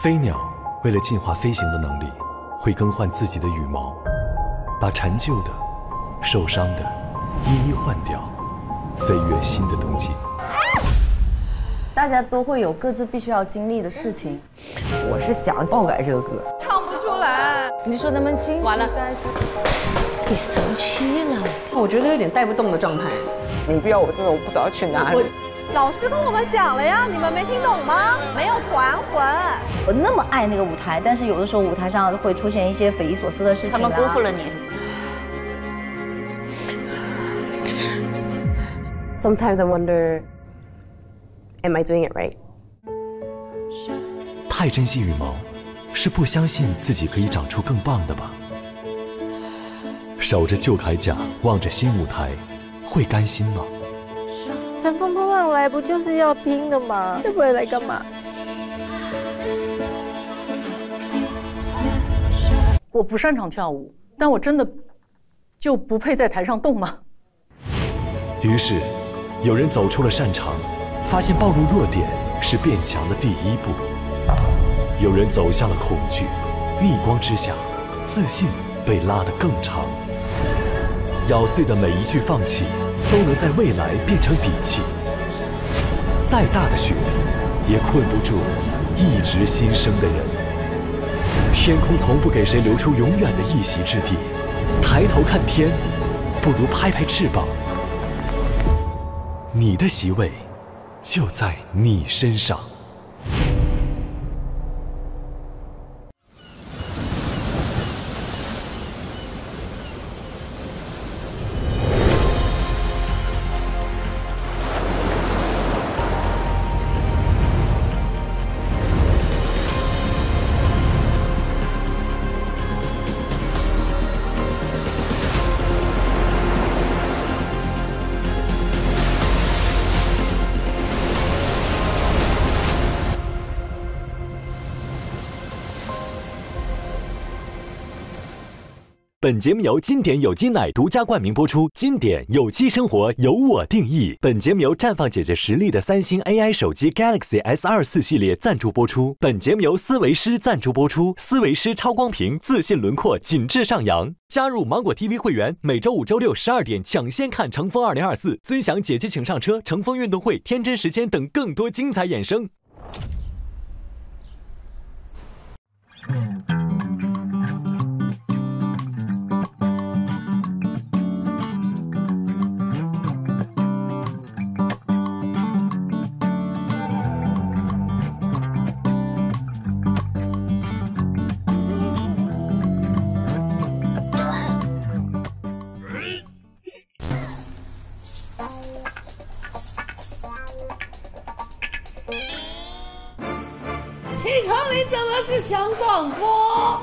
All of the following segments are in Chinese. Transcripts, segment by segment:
飞鸟为了进化飞行的能力，会更换自己的羽毛，把陈旧的、受伤的一一换掉，飞越新的冬季。大家都会有各自必须要经历的事情。我是想爆改这个歌，唱不出来。你说他们情绪完了，你生气了？我觉得有点带不动的状态。你不要我真的我不知道去哪里。老师跟我们讲了呀，你们没听懂吗？没有团魂。我那么爱那个舞台，但是有的时候舞台上会出现一些匪夷所思的事情。他们辜负了你。Sometimes I wonder, am I doing it right? 太珍惜羽毛，是不相信自己可以长出更棒的吧？守着旧铠甲，望着新舞台，会甘心吗？乘风破浪来不就是要拼的吗？会不会来干嘛？我不擅长跳舞，但我真的就不配在台上动吗？于是，有人走出了擅长，发现暴露弱点是变强的第一步；有人走向了恐惧，逆光之下，自信被拉得更长。咬碎的每一句放弃，都能在未来变成底气。再大的雪，也困不住一直新生的人。天空从不给谁留出永远的一席之地。抬头看天，不如拍拍翅膀。你的席位，就在你身上。本节目由经典有机奶独家冠名播出，经典有机生活由我定义。本节目由绽放姐姐实力的三星 AI 手机 Galaxy S24系列赞助播出。本节目由思维诗赞助播出，思维诗超光屏，自信轮廓紧致上扬。加入芒果 TV 会员，每周5、周6 12点抢先看乘风2024，尊享姐姐请上车、乘风运动会、天真时间等更多精彩衍生。气场里怎么是响广播？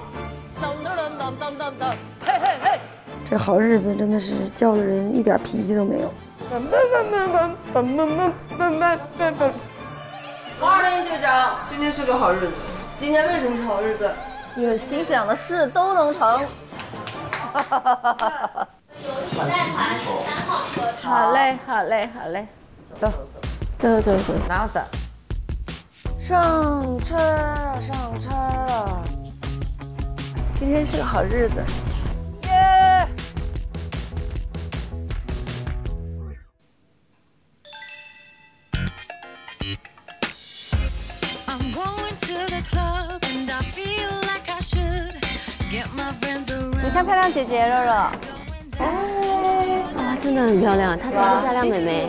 噔噔噔噔噔噔，嘿嘿嘿！这好日子真的是叫的人一点脾气都没有。花莲队长，今天是个好日子。今天为什么是好日子？因为心想的事都能成。好嘞，好嘞，好嘞，走，走走走，拿伞。上车了，上车了！今天是个好日子，耶！你看漂亮姐姐热热，哇，真的很漂亮，她才是漂亮妹妹。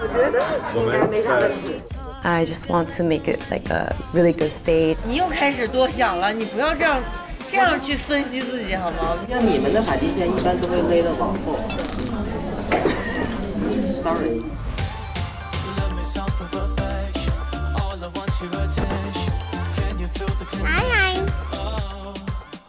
我觉得应该没啥问题。I just want to make it like a really good stage. 你又开始多想了，你不要这样去分析自己好吗？像你们的发际线一般都会勒得往后。Sorry。嗨，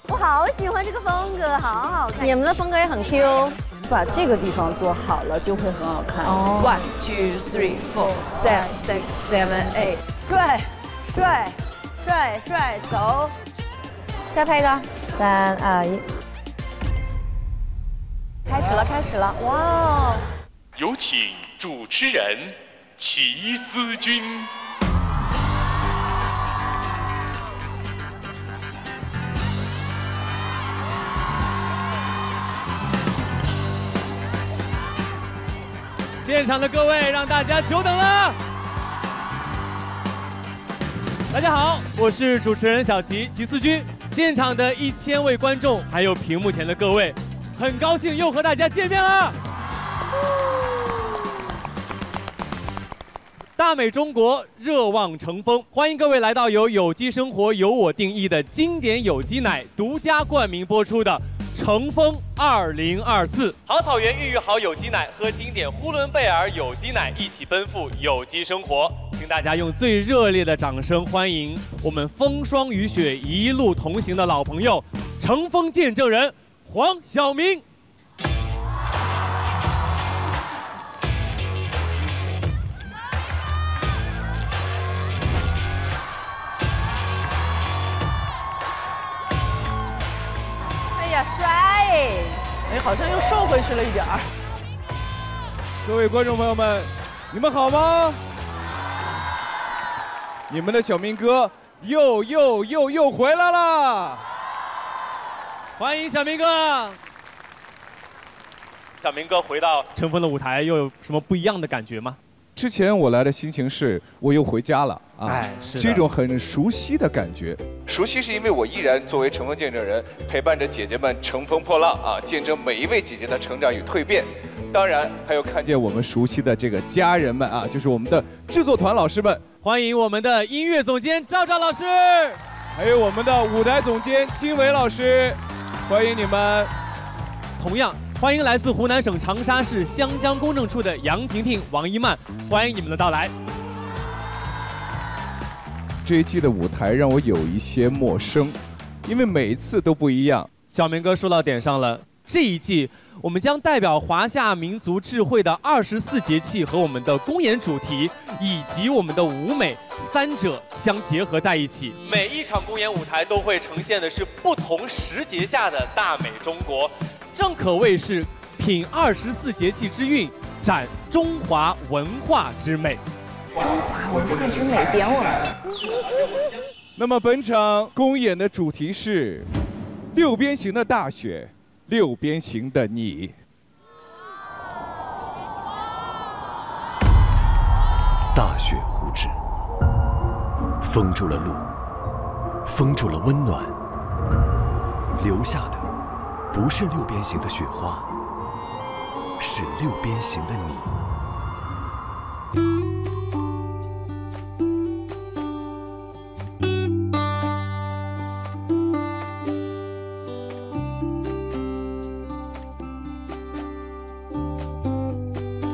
我好喜欢这个风格，好好看。你们的风格也很 Q。把这个地方做好了就会很好看。哦 1 2 3 4 5 6 7 8，帅帅帅帅，走！再拍一个，3、2、1，开始了，开始了！哇哦！有请主持人齐思君。现场的各位，让大家久等了。大家好，我是主持人小齐思君。现场的1000位观众，还有屏幕前的各位，很高兴又和大家见面了。大美中国，热望成风，欢迎各位来到由有机生活由我定义的经典有机奶独家冠名播出的成风2024。好草原孕育好有机奶，喝经典呼伦贝尔有机奶，一起奔赴有机生活。请大家用最热烈的掌声欢迎我们风霜雨雪一路同行的老朋友，成风见证人黄晓明。帅！哎，好像又瘦回去了一点儿。各位观众朋友们，你们好吗？你们的小明哥又回来了，欢迎小明哥。小明哥回到成风的舞台，又有什么不一样的感觉吗？之前我来的心情是，我又回家了啊，是一种很熟悉的感觉。熟悉是因为我依然作为乘风见证人，陪伴着姐姐们乘风破浪啊，见证每一位姐姐的成长与蜕变。当然还有看见我们熟悉的这个家人们啊，就是我们的制作团老师们。欢迎我们的音乐总监赵老师，还有我们的舞台总监金伟老师，欢迎你们。同样欢迎来自湖南省长沙市湘江公证处的杨婷婷、王一曼，欢迎你们的到来。这一季的舞台让我有一些陌生，因为每一次都不一样。小明哥说到点上了，这一季我们将代表华夏民族智慧的24节气和我们的公演主题以及我们的舞美三者相结合在一起。每一场公演舞台都会呈现的是不同时节下的大美中国，正可谓是品24节气之韵，展中华文化之美。中华文化之美，点我们。那么本场公演的主题是六边形的大雪，六边形的你。大雪忽至，封住了路，封住了温暖，留下的不是六边形的雪花，是六边形的你。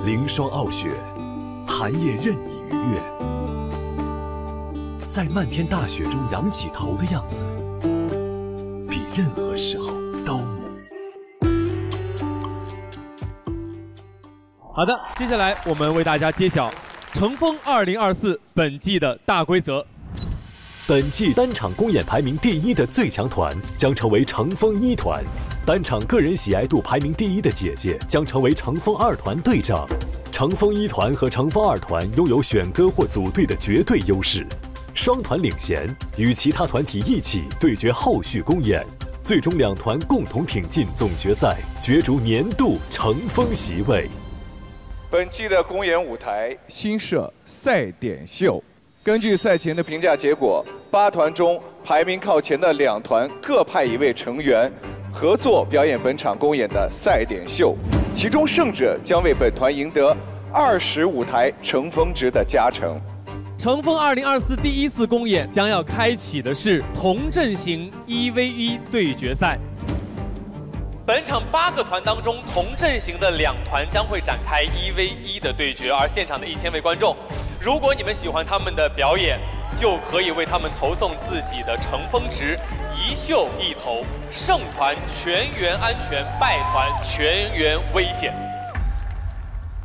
凌霜傲雪，寒夜任你逾越，在漫天大雪中仰起头的样子，比任何时候都美。好的，接下来我们为大家揭晓成风2024本季的大规则。本季单场公演排名第1的最强团将成为成风1团，单场个人喜爱度排名第1的姐姐将成为成风2团队长。成风1团和成风2团拥有选歌或组队的绝对优势，双团领衔，与其他团体一起对决后续公演，最终2团共同挺进总决赛，角逐年度成风席位。本季的公演舞台新设赛点秀。根据赛前的评价结果，8团中排名靠前的2团各派1位成员合作表演本场公演的赛点秀，其中胜者将为本团赢得25台乘风值的加成。成风2024第1次公演将要开启的是同阵型1v1对决赛。本场8个团当中，同阵型的2团将会展开1v1的对决，而现场的1000位观众，如果你们喜欢他们的表演，就可以为他们投送自己的乘风值，1秀1投，胜团全员安全，败团全员危险。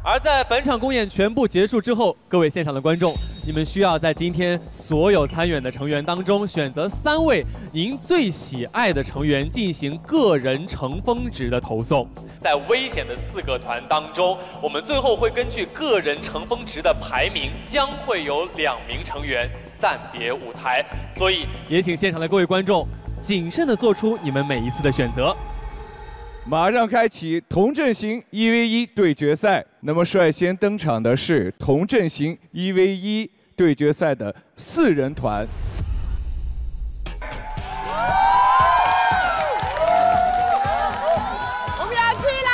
而在本场公演全部结束之后，各位现场的观众，你们需要在今天所有参演的成员当中选择3位您最喜爱的成员进行个人乘风值的投送。在危险的4个团当中，我们最后会根据个人乘风值的排名，将会有2名成员暂别舞台，所以也请现场的各位观众谨慎地做出你们每一次的选择。马上开启同阵型1v1对决赛。那么率先登场的是同阵型1v1对决赛的4人团。我们要去啦！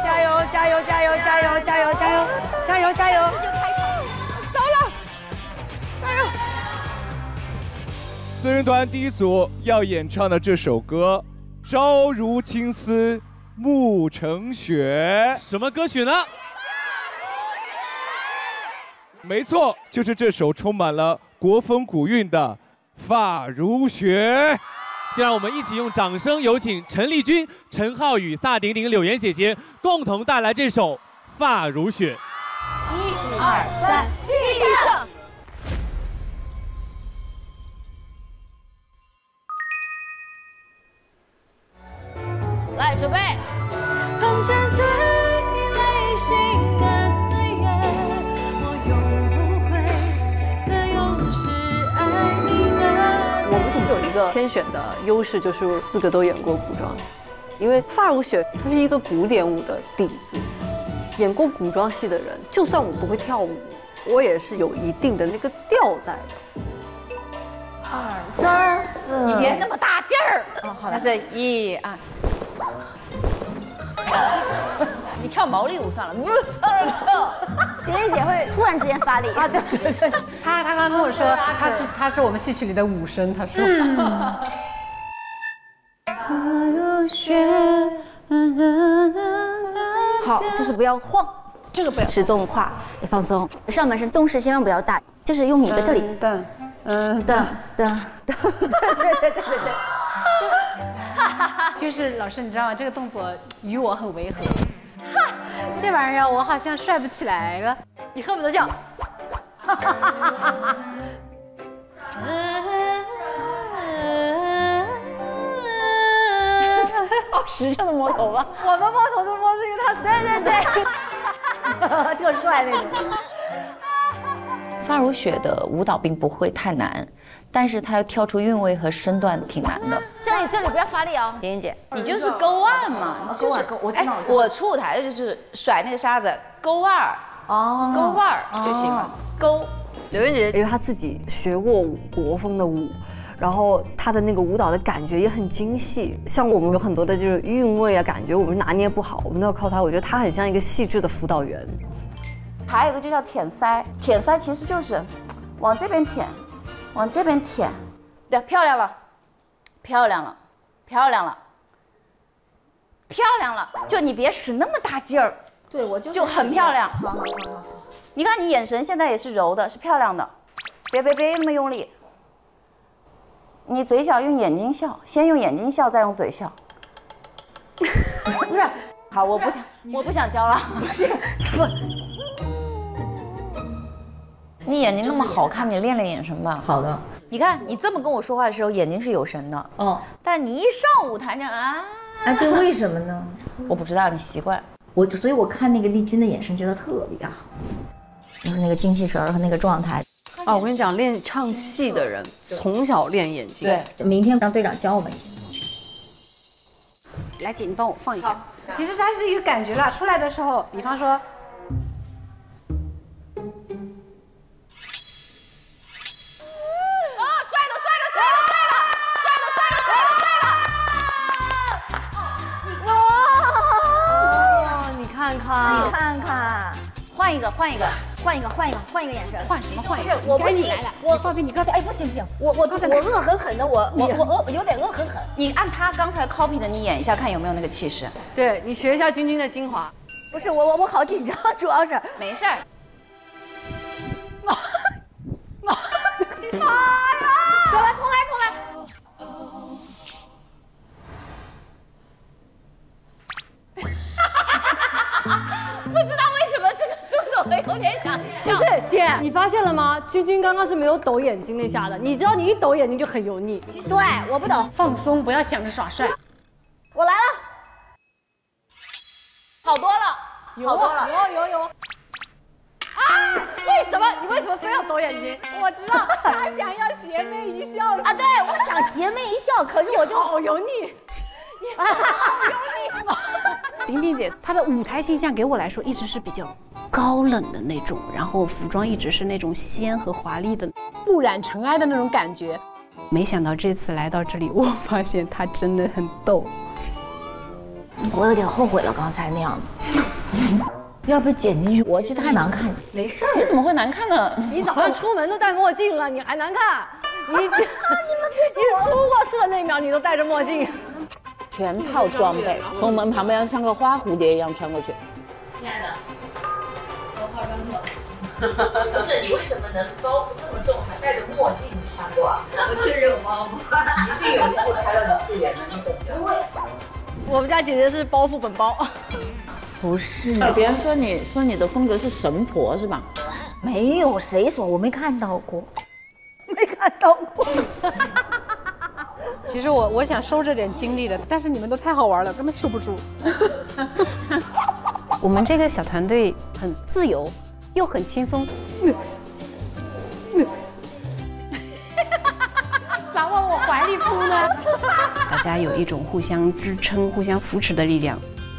加油！加油！加油！加油！加油！加油！加油！加油！走了！加油4人团第一组要演唱的这首歌《朝如青丝暮成雪》，什么歌曲呢？没错，就是这首充满了国风古韵的《发如雪》。就让我们一起用掌声有请陈丽君、陈浩宇、萨顶顶、柳岩姐姐共同带来这首《发如雪》。1、2、3，闭上。来，准备。红尘随泪心的岁月，我永不会的永是爱你的。我们组有一个天选的优势，就是4个都演过古装，因为《发如雪》它是一个古典舞的底子，演过古装戏的人，就算我不会跳舞，我也是有一定的那个调在的。2、3、4，你别那么大劲儿。那是1、2。你跳毛利舞算了，蝶姐会突然之间发力啊！对对对，他刚刚跟我说，他是我们戏曲里的武生，他说。好，就是不要晃，这个不要。是动胯，你放松，上半身动势千万不要大，就是用你的这里。对。就是老师，你知道吗？这个动作与我很违和。这玩意儿我好像帅不起来了，你恨不得这样。好实诚的摸头吧？我们摸头就摸这个，他特帅那种。发如雪的舞蹈并不会太难，但是它要跳出韵味和身段挺难的。这里不要发力哦，妍妍姐，你就是勾腕嘛，就是我知道。我出舞台的就是甩那个沙子，勾腕哦，勾腕就行了，勾。刘妍姐，因为她自己学过国风的舞。然后她的那个舞蹈的感觉也很精细，像我们有很多的就是韵味啊，感觉我们拿捏不好，我们都要靠她。我觉得她很像一个细致的辅导员。还有一个就叫舔腮，舔腮其实就是往这边舔，往这边舔，对，漂亮了，漂亮了，漂亮了，漂亮了，就你别使那么大劲儿，对我就很漂亮。好。你看你眼神现在也是柔的，是漂亮的，别那么用力。你嘴角用眼睛笑，先用眼睛笑，再用嘴笑。不是，好，我不想教了。不是，你眼睛那么好看，你练练眼神吧。好的。你看你这么跟我说话的时候，眼睛是有神的。哦。但你一上舞台上啊，哎，对，为什么呢？我不知道，你习惯。所以我看那个丽君的眼神，觉得特别好，就是那个精气神和那个状态。哦，我跟你讲，练唱戏的人从小练眼睛。对，明天让队长教我们一下。来姐，你帮我放一下。其实它是一个感觉啦，出来的时候，比方说。你看看，换一个眼神，换什么换一个？我不行，我放飞你刚才，哎，不行，我恶狠狠的，我有点恶狠狠。你按他刚才 copy 的，你演一下，看有没有那个气势。对你学一下君君的精华。不是我好紧张，主要是没事儿。重来。不知道为什么这个动作我有点想笑。不是姐，你发现了吗？君君刚刚是没有抖眼睛那下的，你知道你一抖眼睛就很油腻。对，我不懂。放松，不要想着耍帅。我来了，好多了。有。啊！为什么你为什么非要躲眼睛。我知道他想要邪魅一笑啊，对，我想邪魅一笑，可是我就好油腻。丁丁姐她的舞台形象给我来说一直是比较高冷的那种，然后服装一直是那种仙和华丽的、不染尘埃的那种感觉。没想到这次来到这里，我发现她真的很逗。我有点后悔了，刚才那样子。要不剪进去？我觉得太难看了。没事，你怎么会难看呢？你早上出门都戴墨镜了，你还难看？你出卧室的那一秒你都戴着墨镜。全套装备，从门旁边像个花蝴蝶一样穿过去。亲爱的，我化妆了。不是你为什么能包袱这么重，还戴着墨镜穿过啊？我确实有包袱，一定有一次拍到你素颜的，你懂的。我们家姐姐是包袱本包。不是，别人说你的风格是神婆是吧？没有，谁说？我没看到过，没看到过。其实我想收着点精力的，但是你们都太好玩了，根本收不住。我们这个小团队很自由，又很轻松。咋往我怀里扑呢？大家有一种互相支撑、互相扶持的力量，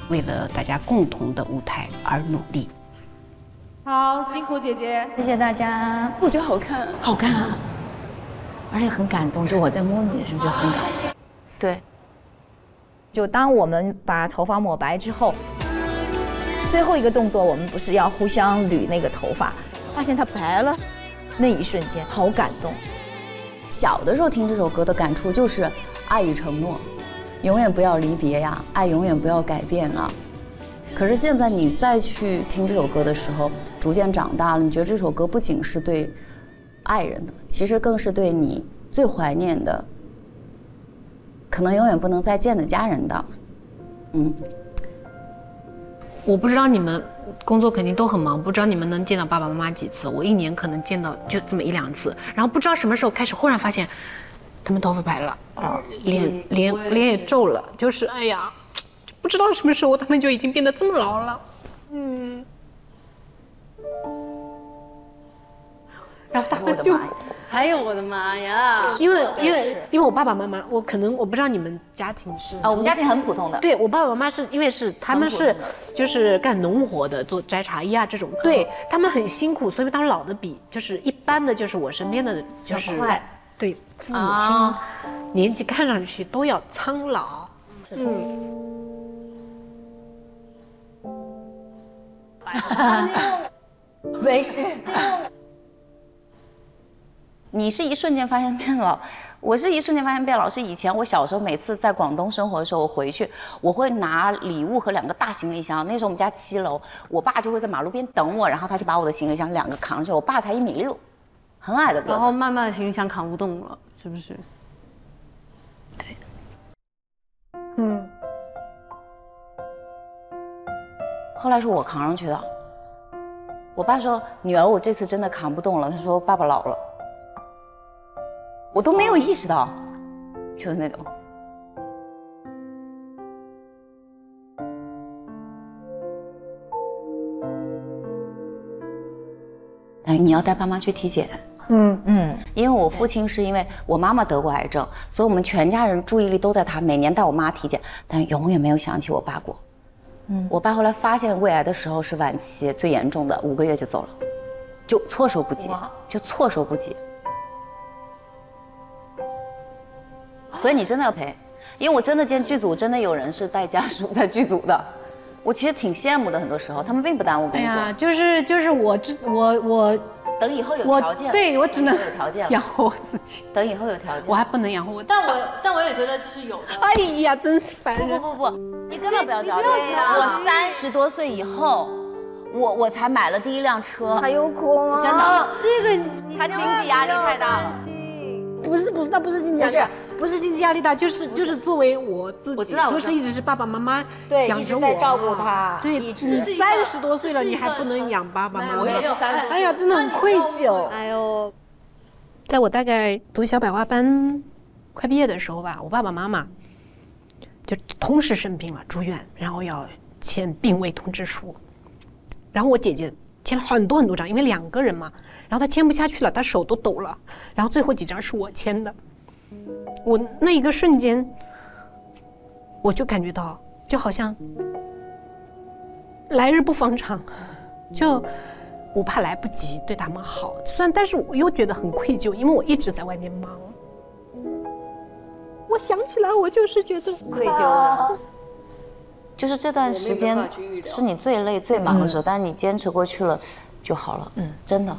为了大家共同的舞台而努力。好，辛苦姐姐，谢谢大家。我觉得好看，好看啊！而且很感动，就我在摸你的时候就很感动。对，就当我们把头发抹白之后，最后一个动作我们不是要互相捋那个头发，发现它白了，那一瞬间好感动。小的时候听这首歌的感触就是爱与承诺，永远不要离别呀，爱永远不要改变啊。可是现在你再去听这首歌的时候，逐渐长大了，你觉得这首歌不仅是对爱人的，其实更是对你最怀念的，可能永远不能再见的家人的。我不知道你们工作肯定都很忙，不知道你们能见到爸爸妈妈几次。我一年可能见到就这么1、2次，然后不知道什么时候开始，忽然发现他们头发白了，脸也皱了，就是哎呀，不知道什么时候他们就已经变得这么老了。然后他们就，哎呦我的妈呀！因为我爸爸妈妈，我不知道你们家庭是我们家庭很普通的。对我爸爸妈妈是因为他们是就是干农活的，做摘茶叶啊这种，对他们很辛苦，所以他们老的比就是一般的就是我身边的就是对父母亲年纪看上去都要苍老。没事。你是一瞬间发现变老，我是一瞬间发现变老。是以前我小时候每次在广东生活的时候，我回去我会拿礼物和2个大行李箱。那时候我们家7楼，我爸就会在马路边等我，然后他就把我的行李箱2个扛上去。我爸才1.6米，很矮的个子。然后慢慢的行李箱扛不动了，是不是？对。后来是我扛上去的。我爸说：“女儿，我这次真的扛不动了。”他说：“爸爸老了。”我都没有意识到，就是那种。但是你要带爸妈去体检。因为我父亲是因为我妈妈得过癌症，所以我们全家人注意力都在他，每年带我妈体检，但永远没有想起我爸过。我爸后来发现胃癌的时候是晚期最严重的，5个月就走了，就措手不及，所以你真的要陪，因为我真的见剧组真的有人是带家属在剧组的，我其实挺羡慕的，很多时候他们并不耽误工作。哎呀，就是我等以后有条件，对我只能有条件养活我自己。等以后有条件，我还不能养活我。但我也觉得是有的。哎呀，真是烦人！不，你根本不要着急。我30多岁以后，我才买了第1辆车，还有空啊！真的，这个他经济压力太大了。不是，那不是经济压力，不是经济压力大，就是作为我自己，我知道，都是一直是爸爸妈妈养着我，在照顾他。对，你30多岁了，你还不能养爸爸妈妈？我也是30。哎呀，真的很愧疚。哎呦，在我大概读小百花班快毕业的时候吧，我爸爸妈妈就同时生病了，住院，然后要签病危通知书。然后我姐姐签了很多很多张，因为2个人嘛，然后他签不下去了，他手都抖了，然后最后几张是我签的。我那一个瞬间，我就感觉到，就好像来日不方长，就我怕来不及对他们好，虽然但是我又觉得很愧疚，因为我一直在外面忙。我想起来，我就是觉得愧疚的。就是这段时间是你最累、最忙的时候，但是你坚持过去了就好了。真的。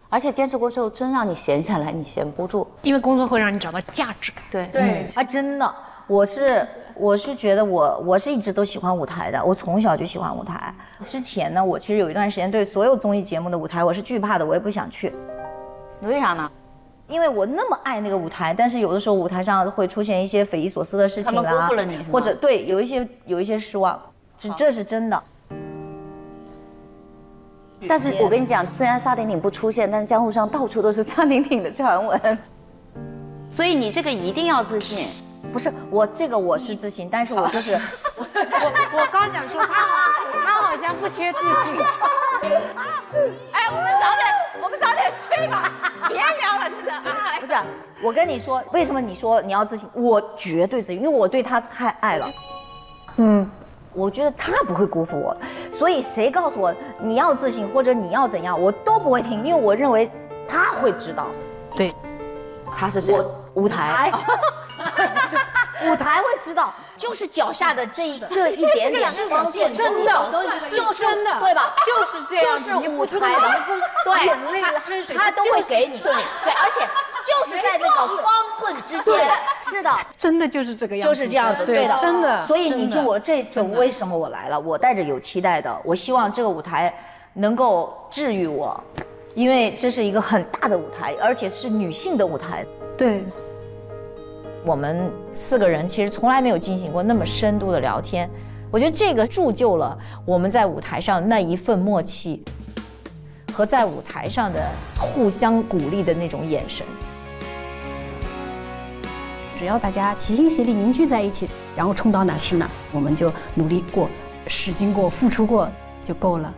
而且坚持过之后，真让你闲下来，你闲不住，因为工作会让你找到价值感。对，真的，我是觉得我是一直都喜欢舞台的，我从小就喜欢舞台。之前呢，我其实有一段时间对所有综艺节目的舞台我是惧怕的，我也不想去。为啥呢？因为我那么爱那个舞台，但是有的时候舞台上会出现一些匪夷所思的事情啦，他们辜负了你，或者对有一些失望，这是真的。但是我跟你讲，虽然萨顶顶不出现，但是江湖上到处都是萨顶顶的传闻，所以你这个一定要自信。不是我是自信，但是我就是我刚想说他好像不缺自信。哎，我们早点睡吧，别聊了，真的。不是，我跟你说，为什么你说你要自信？我绝对自信，因为我对他太爱了。我觉得他不会辜负我，所以谁告诉我你要自信或者你要怎样，我都不会听，因为我认为他会知道。对，他是谁？舞台。舞台会知道，就是脚下的这一点点光线，真的，就是真的，对吧？就是这样，就是舞台的，对，眼泪的汗水，他都会给你，对，而且就是在这个方寸之间，是的，真的就是这个样子，就是这样子，对的，真的。所以你听我这次为什么我来了？我带着有期待的，我希望这个舞台能够治愈我，因为这是一个很大的舞台，而且是女性的舞台。对。我们4个人其实从来没有进行过那么深度的聊天，我觉得这个铸就了我们在舞台上那一份默契，和在舞台上的互相鼓励的那种眼神。只要大家齐心协力凝聚在一起，然后冲到哪是哪，我们就努力过、使劲过、付出过就够了。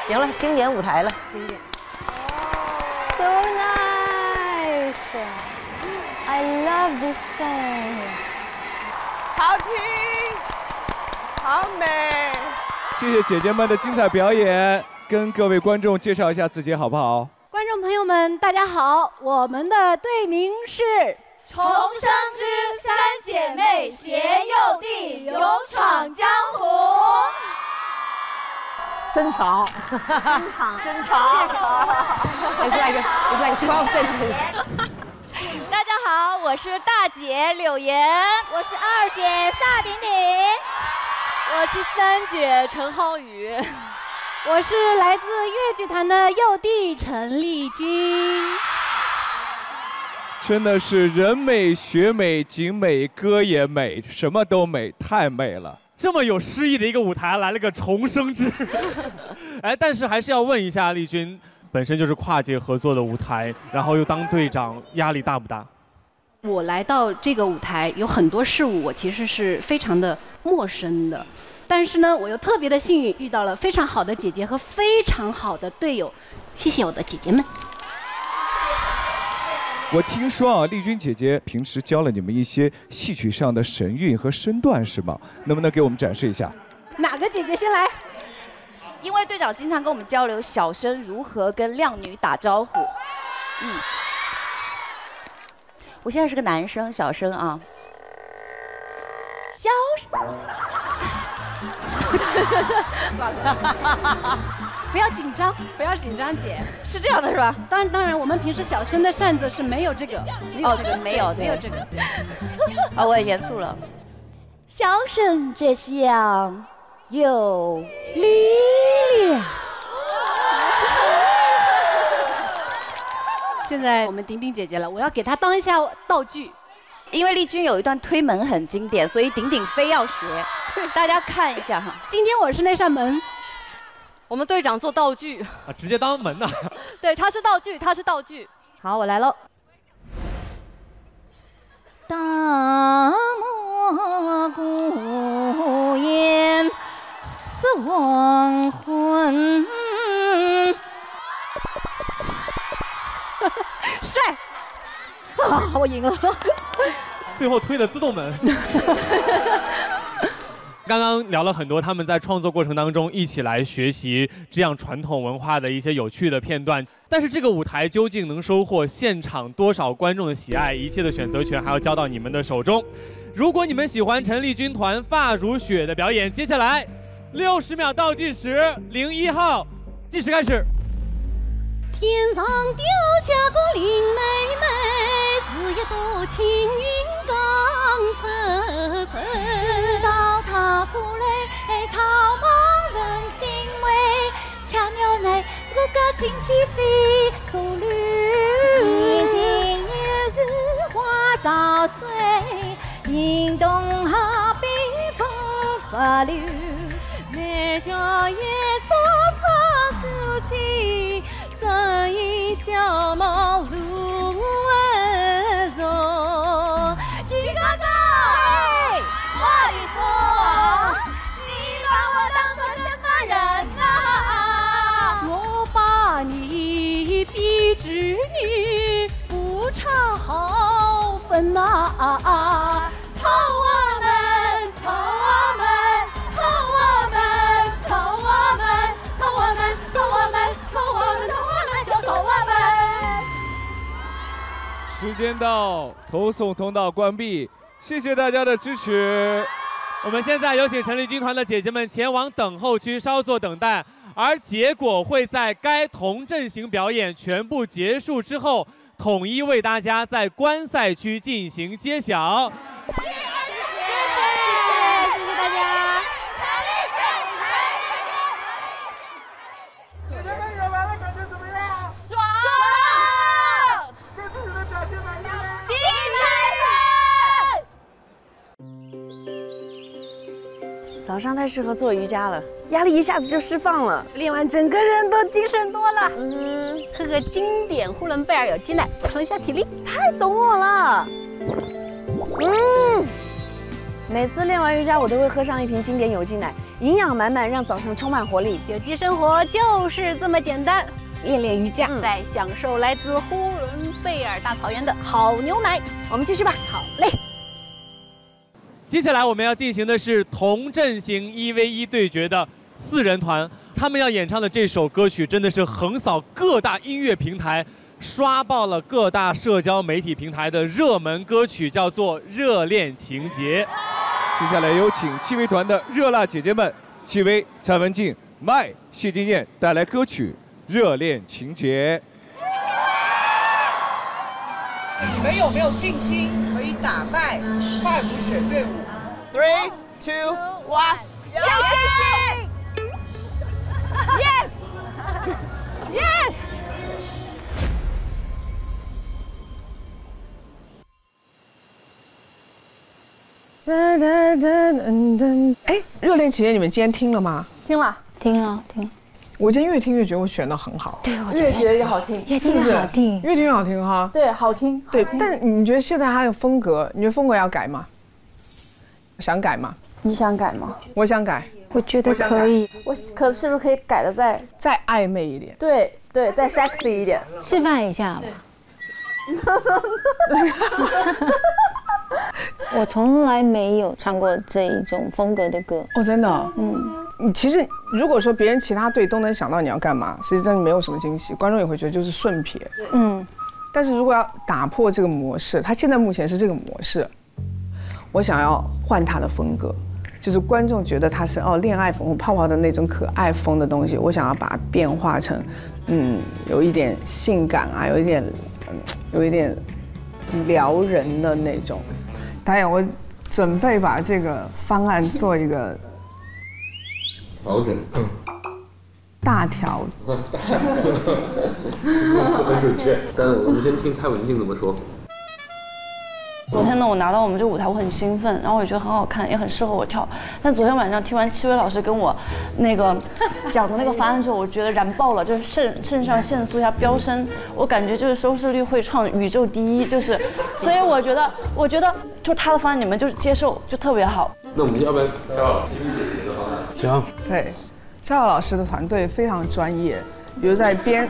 行了，经典舞台了，经典。 So nice, I love this song。好听，好美。谢谢姐姐们的精彩表演，跟各位观众介绍一下自己好不好？观众朋友们，大家好，我们的队名是重生之三姐妹携幼弟，勇闯江湖。真长，真长，真长。It's like 12 sentences。大家好，我是大姐柳岩，我是二姐萨顶顶，我是三姐陈浩宇，我是来自越剧团的幼弟陈丽君。真的是人美学美景美歌也美，什么都美，太美了。这么有诗意的一个舞台，来了个重生之，哎，但是还是要问一下丽君，本身就是跨界合作的舞台，然后又当队长，压力大不大？我来到这个舞台，有很多事物我其实是非常的陌生的，但是呢，我又特别的幸运，遇到了非常好的姐姐和非常好的队友，谢谢我的姐姐们。我听说啊，丽君姐姐平时教了你们一些戏曲上的神韵和身段，是吗？能不能给我们展示一下？哪个姐姐先来？因为队长经常跟我们交流小生如何跟靓女打招呼。我现在是个男生，小生啊。小生。不要紧张，不要紧张，姐，是这样的，是吧？当然，我们平时小生的扇子是没有这个，没有这个，没有这个。啊，我也严肃了。小生这厢有力量。现在我们顶顶姐姐了，我要给她当一下道具，因为丽君有一段推门很经典，所以顶顶非要学，大家看一下哈。今天我是那扇门。我们队长做道具啊，直接当门呐。对，他是道具，他是道具。好，我来喽。大漠孤雁似黄昏。帅！啊，我赢了。最后推的自动门。刚刚聊了很多他们在创作过程当中一起来学习这样传统文化的一些有趣的片段，但是这个舞台究竟能收获现场多少观众的喜爱，一切的选择权还要交到你们的手中。如果你们喜欢陈丽君团发如雪的表演，接下来60秒倒计时，01号计时开始。天上掉下个林妹妹，日夜多情云刚侧侧，直到她负累草莽人情味，巧妙来我个轻轻飞手绿，一季又是花早碎，引动好比风发流，月下夜色唱抒情。声音小毛路温柔，几个高我的父，你把我当作什么人呐？我把你比之于不差好分呐！投我们，投我们，投我们，投我们，投我们，投我们，投我们，投我们。时间到，投送通道关闭，谢谢大家的支持。我们现在有请陈丽君团的姐姐们前往等候区稍作等待，而结果会在该同阵型表演全部结束之后，统一为大家在观赛区进行揭晓。谢谢大家。姐姐们演完了，感觉怎么样？爽！对自己的表现满意吗？第100分！早上太适合做瑜伽了，压力一下子就释放了，练完整个人都精神多了。喝个经典呼伦贝尔有机奶，补充一下体力。太懂我了。每次练完瑜伽，我都会喝上一瓶经典有机奶，营养满满，让早上充满活力。有机生活就是这么简单。练练瑜伽，再享受来自呼伦贝尔大草原的好牛奶。我们继续吧。好嘞。接下来我们要进行的是同阵型1v1对决的4人团，他们要演唱的这首歌曲真的是横扫各大音乐平台，刷爆了各大社交媒体平台的热门歌曲，叫做《热恋情节》。接下来有请戚薇团的热辣姐姐们，戚薇、蔡文静、麦、谢金燕带来歌曲《热恋情节》。你们有没有信心可以打败快舞雪队伍 ？3, 2, 1， 有信心 ！Yes， Yes。哎，热恋情节你们今天听了吗？听了。我今天越听越觉得我选的很好，对，我越觉得越好听，越听越好听，越听越好听哈。对，好听。对，但你觉得现在它的风格，你觉得风格要改吗？想改吗？你想改吗？我想改。我觉得可以。我是不是可以改的再暧昧一点？对，再 sexy 一点。示范一下吧。我从来没有唱过这一种风格的歌。哦，真的？你其实如果说别人其他队都能想到你要干嘛，实际上没有什么惊喜，观众也会觉得就是顺撇。但是如果要打破这个模式，他现在目前是这个模式，我想要换他的风格，就是观众觉得他是恋爱风、泡泡的那种可爱风的东西，我想要把它变化成，有一点性感啊，有一点撩人的那种。导演，我准备把这个方案做一个调整，大调，很准确。但是我们先听蔡文静怎么说。昨天呢，我拿到我们这个舞台，我很兴奋，然后我也觉得很好看，也很适合我跳。但昨天晚上听完戚薇老师跟我那个讲的那个方案之后，我觉得燃爆了，就是肾上腺素一下飙升，我感觉就是收视率会创宇宙第一，就是，所以我觉得就他的方案你们就接受，就特别好。那我们要不然赵老师姐姐的方案？行。对，赵老师的团队非常专业，比如在编。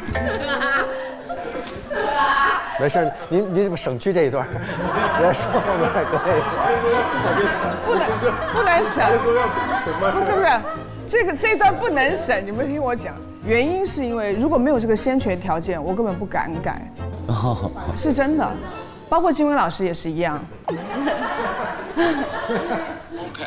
没事，你省去这一段，别说后面可以。不能省。不是，这段不能省，你们听我讲。原因是因为如果没有这个先决条件，我根本不敢改。是真的，包括金薇老师也是一样。OK。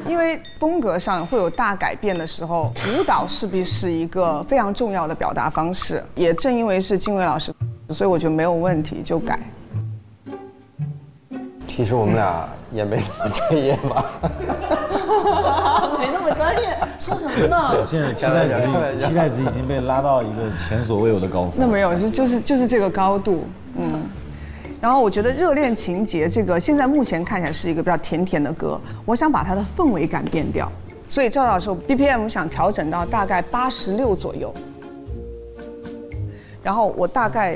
因为风格上会有大改变的时候，舞蹈势必是一个非常重要的表达方式。也正因为是金薇老师，所以我觉得没有问题，就改。其实我们俩也没那么专业吧？没那么专业，说什么呢？我现在期待值已经被拉到一个前所未有的高峰。那没有，就是这个高度，然后我觉得《热恋情节》这个现在目前看起来是一个比较甜甜的歌，我想把它的氛围感变掉，所以赵老师 BPM 想调整到大概86左右，然后我大概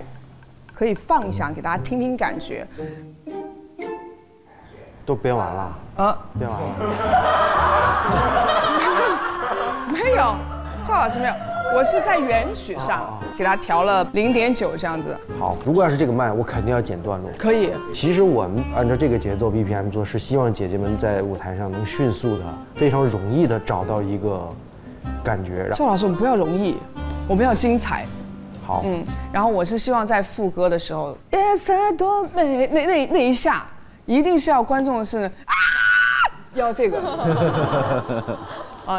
可以放一下给大家听听感觉。都编完了啊？编完了？没有，赵老师没有。我是在原曲上给它调了0.9这样子。好，如果要是这个慢，我肯定要剪段落。可以。其实我们按照这个节奏 BPM 做，是希望姐姐们在舞台上能迅速的、非常容易的找到一个感觉。赵老师，我们不要容易，我们要精彩。好。然后我是希望在副歌的时候，夜色多美，那一下，一定是要观众是啊，要这个。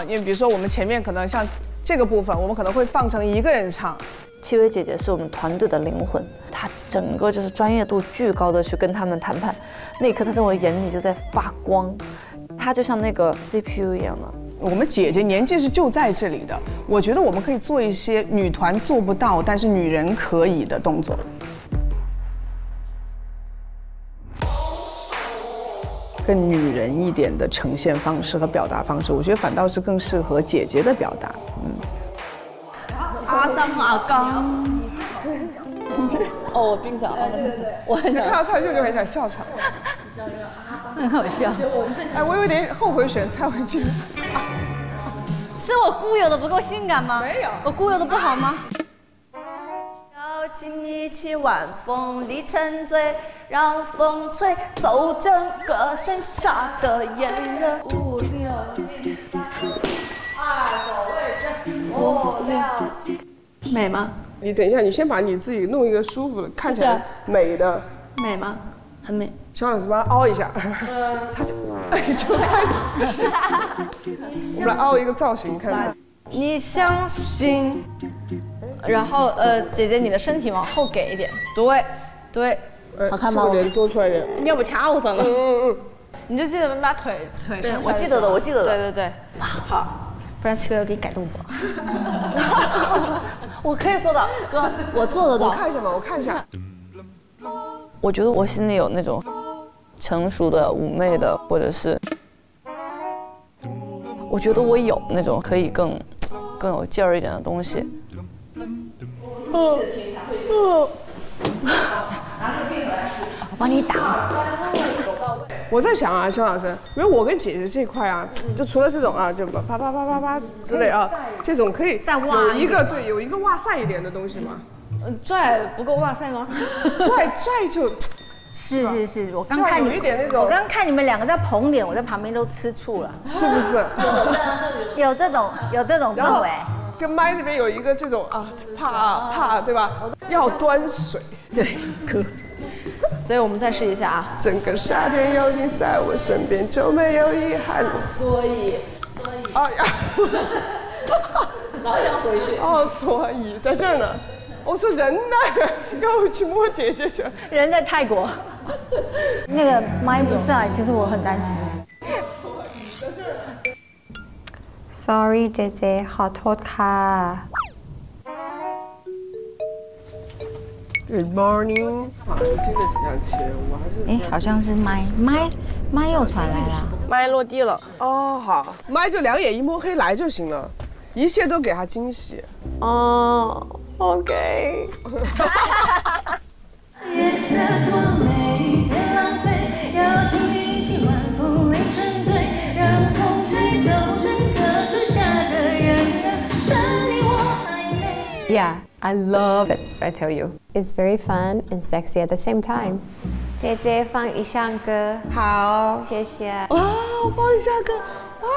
因为比如说我们前面可能像。这个部分我们可能会放成一个人唱。戚薇姐姐是我们团队的灵魂，她整个就是专业度巨高的去跟他们谈判，那一刻她在我眼里就在发光，她就像那个 CPU 一样的。我们姐姐年纪是就在这里的，我觉得我们可以做一些女团做不到，但是女人可以的动作。更女人一点的呈现方式和表达方式，我觉得反倒是更适合姐姐的表达。阿当阿刚。哦，冰枣。对，我很想看到蔡秀就很想笑场。很好笑。哎，我有点后悔选蔡文静。是我固有的不够性感吗？没有，我固有的不好吗？邀请一起晚风里沉醉，让风吹走整个剩下的炎热。5、6、7、8、2走位置，5、6、7，美吗？你等一下，你先把你自己弄一个舒服的、看起来美的。美吗？很美。肖老师帮他凹一下，他就开始。我们来凹一个造型，看看。你相信。然后姐姐你的身体往后给一点，对，好看吗？侧脸多出来一点。你要不掐我算了。你就记得把腿伸出来。我记得的。对。好，不然7哥要给你改动作。我可以做到，哥，我做得到。我看一下嘛，我看一下。我觉得我心里有那种成熟的、妩媚的，或者是，我觉得我有那种可以更有劲儿一点的东西。我帮你打。我在想啊，肖老师，因为我跟姐姐这块啊，就除了这种啊，就啪啪啪啪啪之类啊，这种可以有一个哇塞一点的东西吗？拽不够哇塞吗？拽就。是，我刚看你，我刚看你们2个在捧脸，我在旁边都吃醋了，是不是？有这种氛围。跟麦这边有一个这种啊，怕对吧？要端水，对，可。所以我们再试一下啊。整个夏天有你在我身边就没有遗憾。所以，啊呀，老想回去。哦，所以在这儿呢。我说人呢？又去摸姐姐去。人在泰国。那个麦不在，其实我很担心。Sorry， 姐姐，ขอโทษค่ะ。Good morning。好，新的几样切，我还是。哎，好像是麦又传来了。麦落地了。哦，好，麦就2眼一摸黑来就行了，一切都给他惊喜。哦。OK。夜色多美，别浪费，邀请你一起晚风里沉醉，让风吹走整个剩下的炎热，剩你我暧昧。Yeah, I love it. I tell you, it's very fun and sexy at the same time. 姐姐放一项歌。好，谢谢。哇，放一下歌，哇！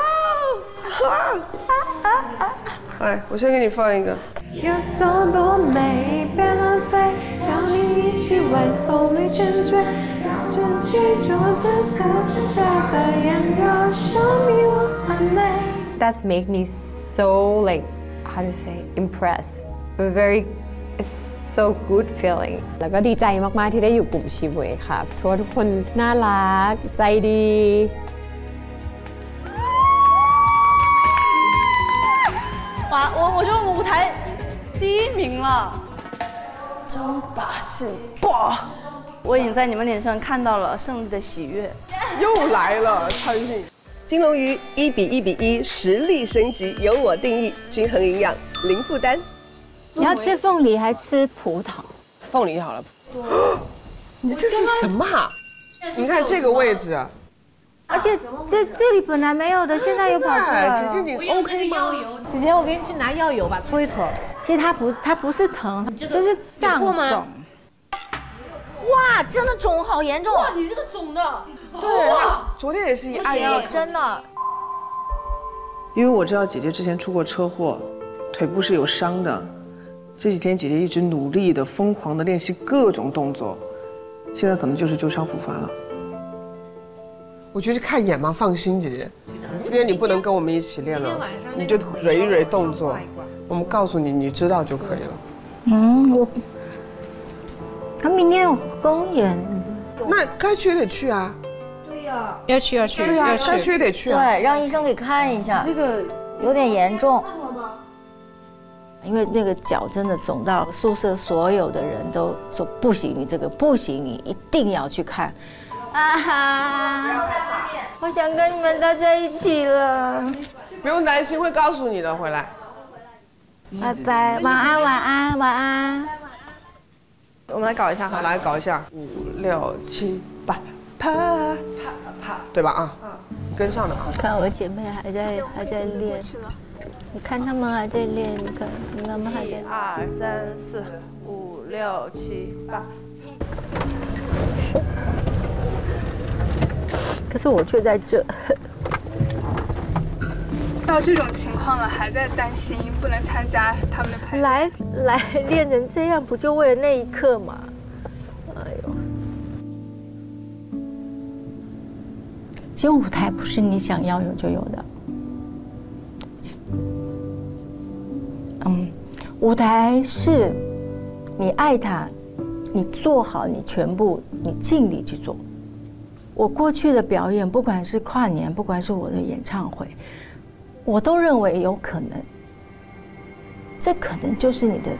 哎，我先给你放一个。夜色多美，别浪费，邀你一起晚风里沉醉，让蒸汽做的它剩下的炎热，生命我暧昧。That's make me so like how to say impressed, but very it's so good feeling. แล้วก็ดีใจมากๆที่ได้อยู่กลุ่มชีเวย์ค่ะเพราะว่าทุกคนน่ารักใจดี我觉得我们舞台第1名了，争霸是哇！我已经在你们脸上看到了胜利的喜悦。又来了，参信。金龙鱼1比1比1，实力升级，由我定义，均衡营养，零负担。你要吃凤梨还吃葡萄？凤梨好了。你这是什么啊？你看这个位置。而且这里本来没有的，现在又跑出来了。姐姐你 OK 吗？姐姐，我给你去拿药油吧，搓一搓。其实它不是疼，就是胀肿。哇，真的肿好严重！哇，你这个肿的，对，昨天也是不行，真的。因为我知道姐姐之前出过车祸，腿部是有伤的。这几天姐姐一直努力的、疯狂的练习各种动作，现在可能就是旧伤复发了。我觉得看一眼嘛，放心，姐姐。今天你不能跟我们一起练了，你就蕊一蕊动作，我们告诉你，你知道就可以了。他明天有公演，那该去也得去啊。对呀，要去。对呀，该去也得去啊。对，让医生给看一下。这个有点严重。因为那个脚真的肿到宿舍所有的人都说不行，你这个不行，你一定要去看。啊哈！我想跟你们待在一起了。不用担心，会告诉你的。回来。拜拜，晚安，晚安，晚安。我们来搞一下，好，来搞一下，5、6、7、8。啪，对吧？啊，跟上的啊。看我姐妹还在练，你看他们还在练，你看他们还在。2、3、4、5、6、7、8。可是我却在这。到这种情况了，还在担心不能参加他们的排练。来练成这样，不就为了那一刻吗？哎呦！其实舞台不是你想要有就有的。舞台是你爱它，你做好你全部，你尽力去做。我过去的表演，不管是跨年，不管是我的演唱会，我都认为有可能，这可能就是你的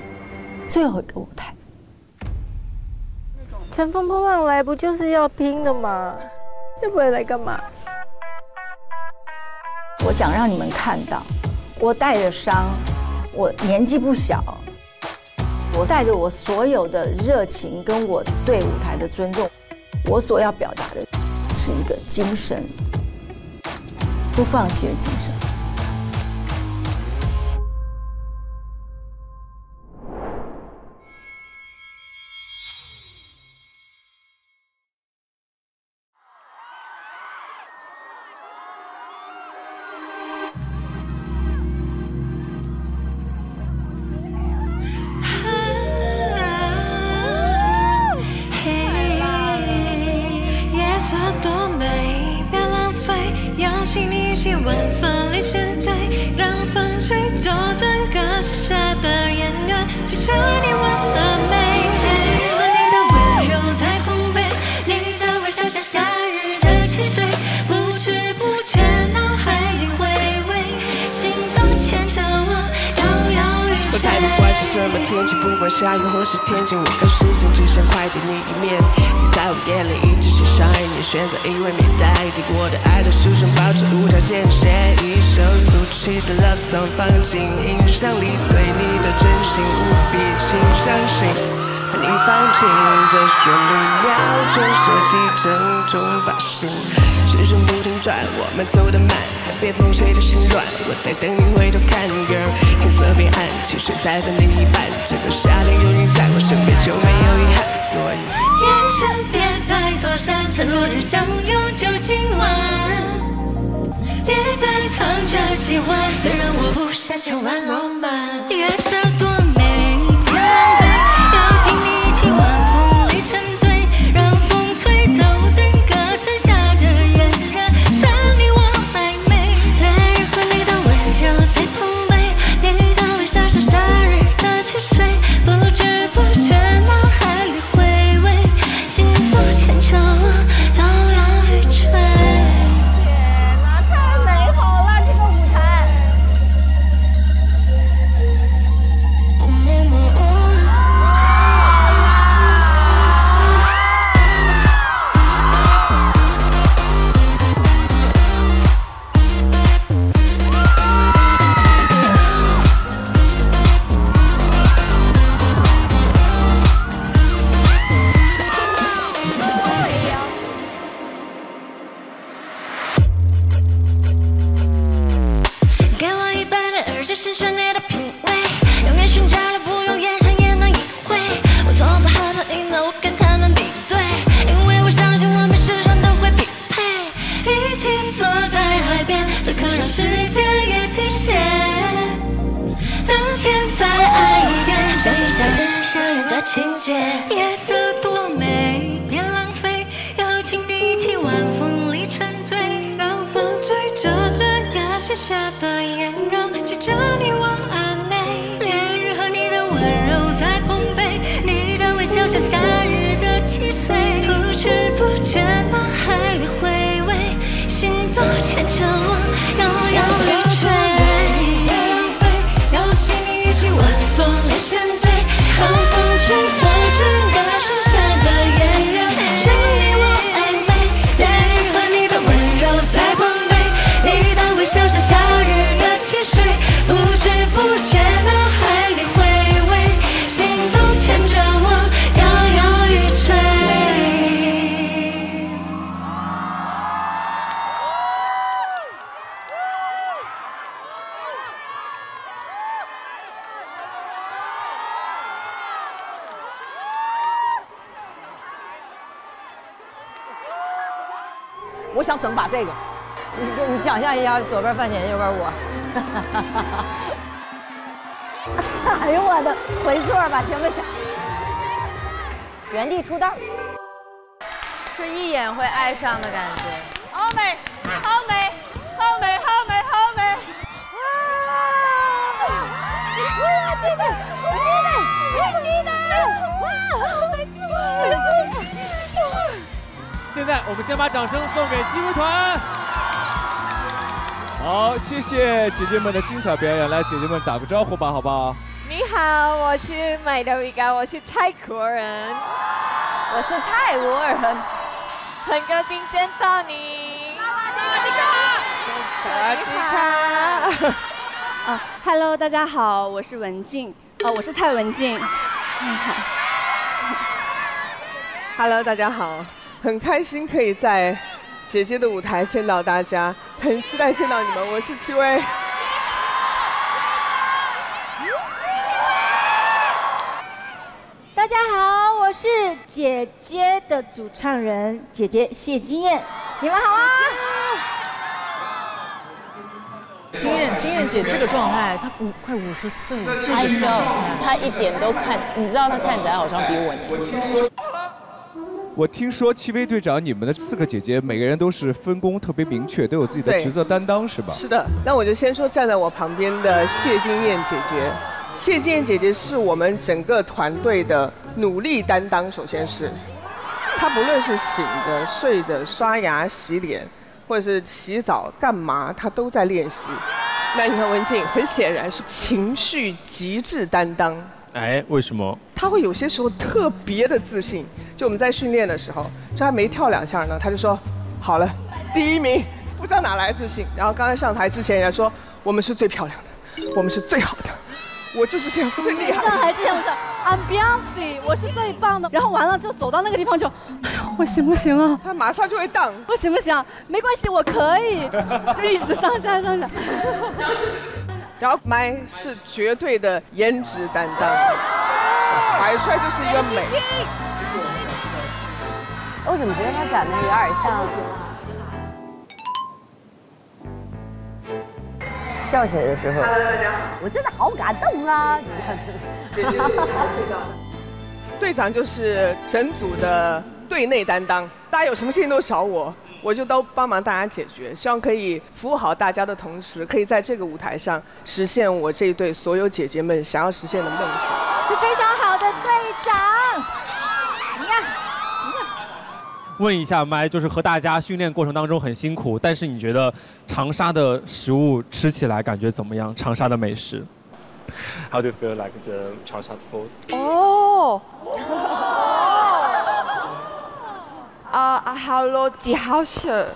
最后一个舞台。乘风破浪来不就是要拼的吗？要不然来干嘛？我想让你们看到，我带着伤，我年纪不小，我带着我所有的热情跟我对舞台的尊重，我所要表达的是一个精神，不放弃的精神。下雨或是天晴，我的时间只想快见你一面。你在我眼里一直是上瘾，你选择因为没代替我的爱的书生，保持无条件写一首俗气的 love song， 放进音响里，对你的真心无比请相信。和你放进的旋律，瞄准设计正中靶心。时针不停转，我们走得慢，别风吹得心乱。我在等你回头看 ，girl， 天色变暗，汽水再分你一半。整个夏天有你在我身边就没有遗憾，所以眼神别再躲闪，趁昨日相拥就今晚。别再藏着喜欢，虽然我不下千万浪漫。夜色多美，别浪费，邀请你一起晚风里沉醉，让风吹走整个盛夏的炎热，伤你我暧昧。烈日和你的温柔在碰杯，你的微笑像夏日的汽水，不知不觉脑海里回味，心都牵着我摇摇欲坠。太美好了，这个舞台。给我一半的耳是深深你的品味，永远寻找了不用眼神也能意会。我从不害怕赢了，我跟他们比对，因为我相信我们始终都会匹配。一起坐在海边，此刻让时间也停歇，等天再暗一点，想一想人上人的情节。夜色多美，别浪费，邀请你一起晚风里沉醉，让风吹着整个盛夏的炎热，记着你我暧昧。烈日和你的温柔在碰杯，你的微笑像夏日的汽水，不知不觉脑海里回味，心都牵着我摇摇欲坠。别浪费，邀请你一起晚风里沉醉，让风吹走整个盛夏的炎热，是你我暧昧。烈日和你的温柔在碰杯，你的微笑像夏日我想怎么把这个，你想象一下，左边范姐，右边我。哎呦我的，回座吧，行不行？原地出道，是一眼会爱上的感觉。好美，好美，好美，好美，好美！哇！对的，对的，哇！没错。现在我们先把掌声送给鸡尾团。好，谢谢姐姐们的精彩表演，来，姐姐们打个招呼吧，好不好？你好，我是麦德维嘎，我是泰国人，我是泰国人，很高兴见到你。萨瓦迪卡。Hello， 大家好，我是文静，我是蔡文静。好。Hello， 大家好，很开心可以在姐姐的舞台见到大家，很期待见到你们。我是戚薇。大家好，我是姐姐的主唱人姐姐谢金燕，你们好啊！金燕姐这个状态，她快50岁了，I know， 她一点都看，你知道她看起来好像比我年轻。我听说戚薇队长，你们的4个姐姐每个人都是分工特别明确，都有自己的职责担当，是吧？是的，那我就先说站在我旁边的谢金燕姐姐。谢金燕姐姐是我们整个团队的努力担当，首先是她不论是醒着、睡着、刷牙、洗脸，或者是洗澡干嘛，她都在练习。那你看文静，很显然是情绪极致担当。哎，为什么？她会有些时候特别的自信。就我们在训练的时候，就她没跳2下呢，她就说好了，第1名，不知道哪来自信。然后刚才上台之前也说我们是最漂亮的，我们是最好的。我就是这样最厉害的。上台之前我说 I'm Beyonce， 我是最棒的。然后完了就走到那个地方就，哎呦，我行不行啊？他马上就会荡。我行不行？没关系，我可以。就一直上下上下。然后麦是绝对的颜值担当，摆出来就是一个美。我怎么觉得他长得有点像？笑起来的时候，我真的好感动啊！你看这个，队长就是整组的队内担当，大家有什么事情都找我，我就都帮忙大家解决。希望可以服务好大家的同时，可以在这个舞台上实现我这一对所有姐姐们想要实现的梦想。是非常好的队长，你看。问一下麦，就是和大家训练过程当中很辛苦，但是你觉得长沙的食物吃起来感觉怎么样？长沙的美食 How do you feel like the 长沙 food? 哦，好了，极好吃。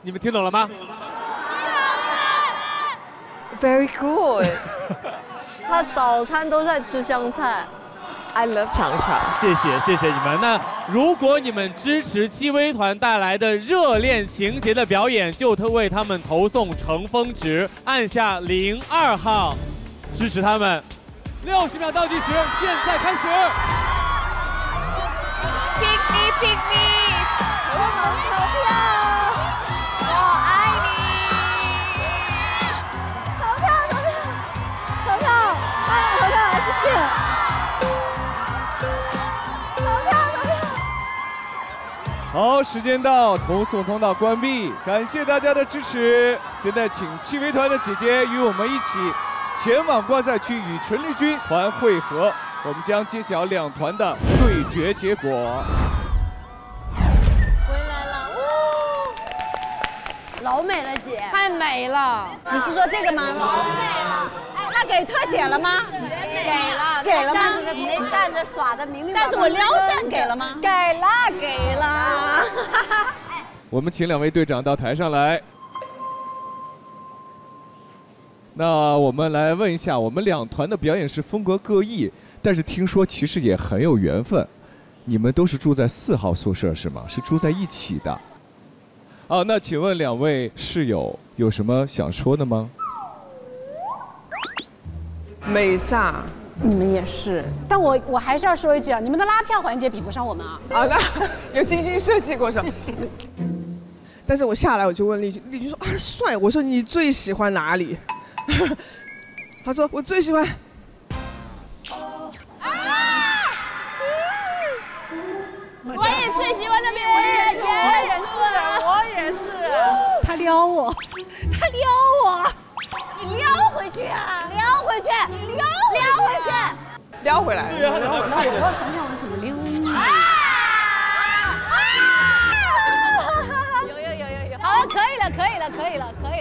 你们听懂了吗 ？Very good。他早餐都在吃香菜。I love 长沙。谢谢你们。那如果你们支持戚薇团带来的热恋情节的表演，就为他们投送橙峰值，按下02号，支持他们。60秒倒计时，现在开始。Pick me, pick me， 我们投票，我爱你。投票，欢迎投票，谢谢。好，时间到，投送通道关闭，感谢大家的支持。现在请戚薇团的姐姐与我们一起前往观赛区与陈丽君团会合，我们将揭晓2团的对决结果。回来了，老美了姐，太美了。你是说这个吗？老美了。他给特写了吗？给了吗？没站着耍的明明白白。但是我撩扇给了吗？给了。我们请2位队长到台上来。那我们来问一下，我们2团的表演是风格各异，但是听说其实也很有缘分。你们都是住在4号宿舍是吗？是住在一起的。那请问2位室友有什么想说的吗？美炸，你们也是，但我还是要说一句啊，你们的拉票环节比不上我们啊。那有精心设计过什么？但是我下来我就问丽君，丽君说啊帅，我说你最喜欢哪里？他说我最喜欢。我也最喜欢那边，我也是。他撩我，他撩我，你撩回去啊！撩回去！你撩回去！撩回来。对啊，我要想想我怎么撩你。有。好了，可以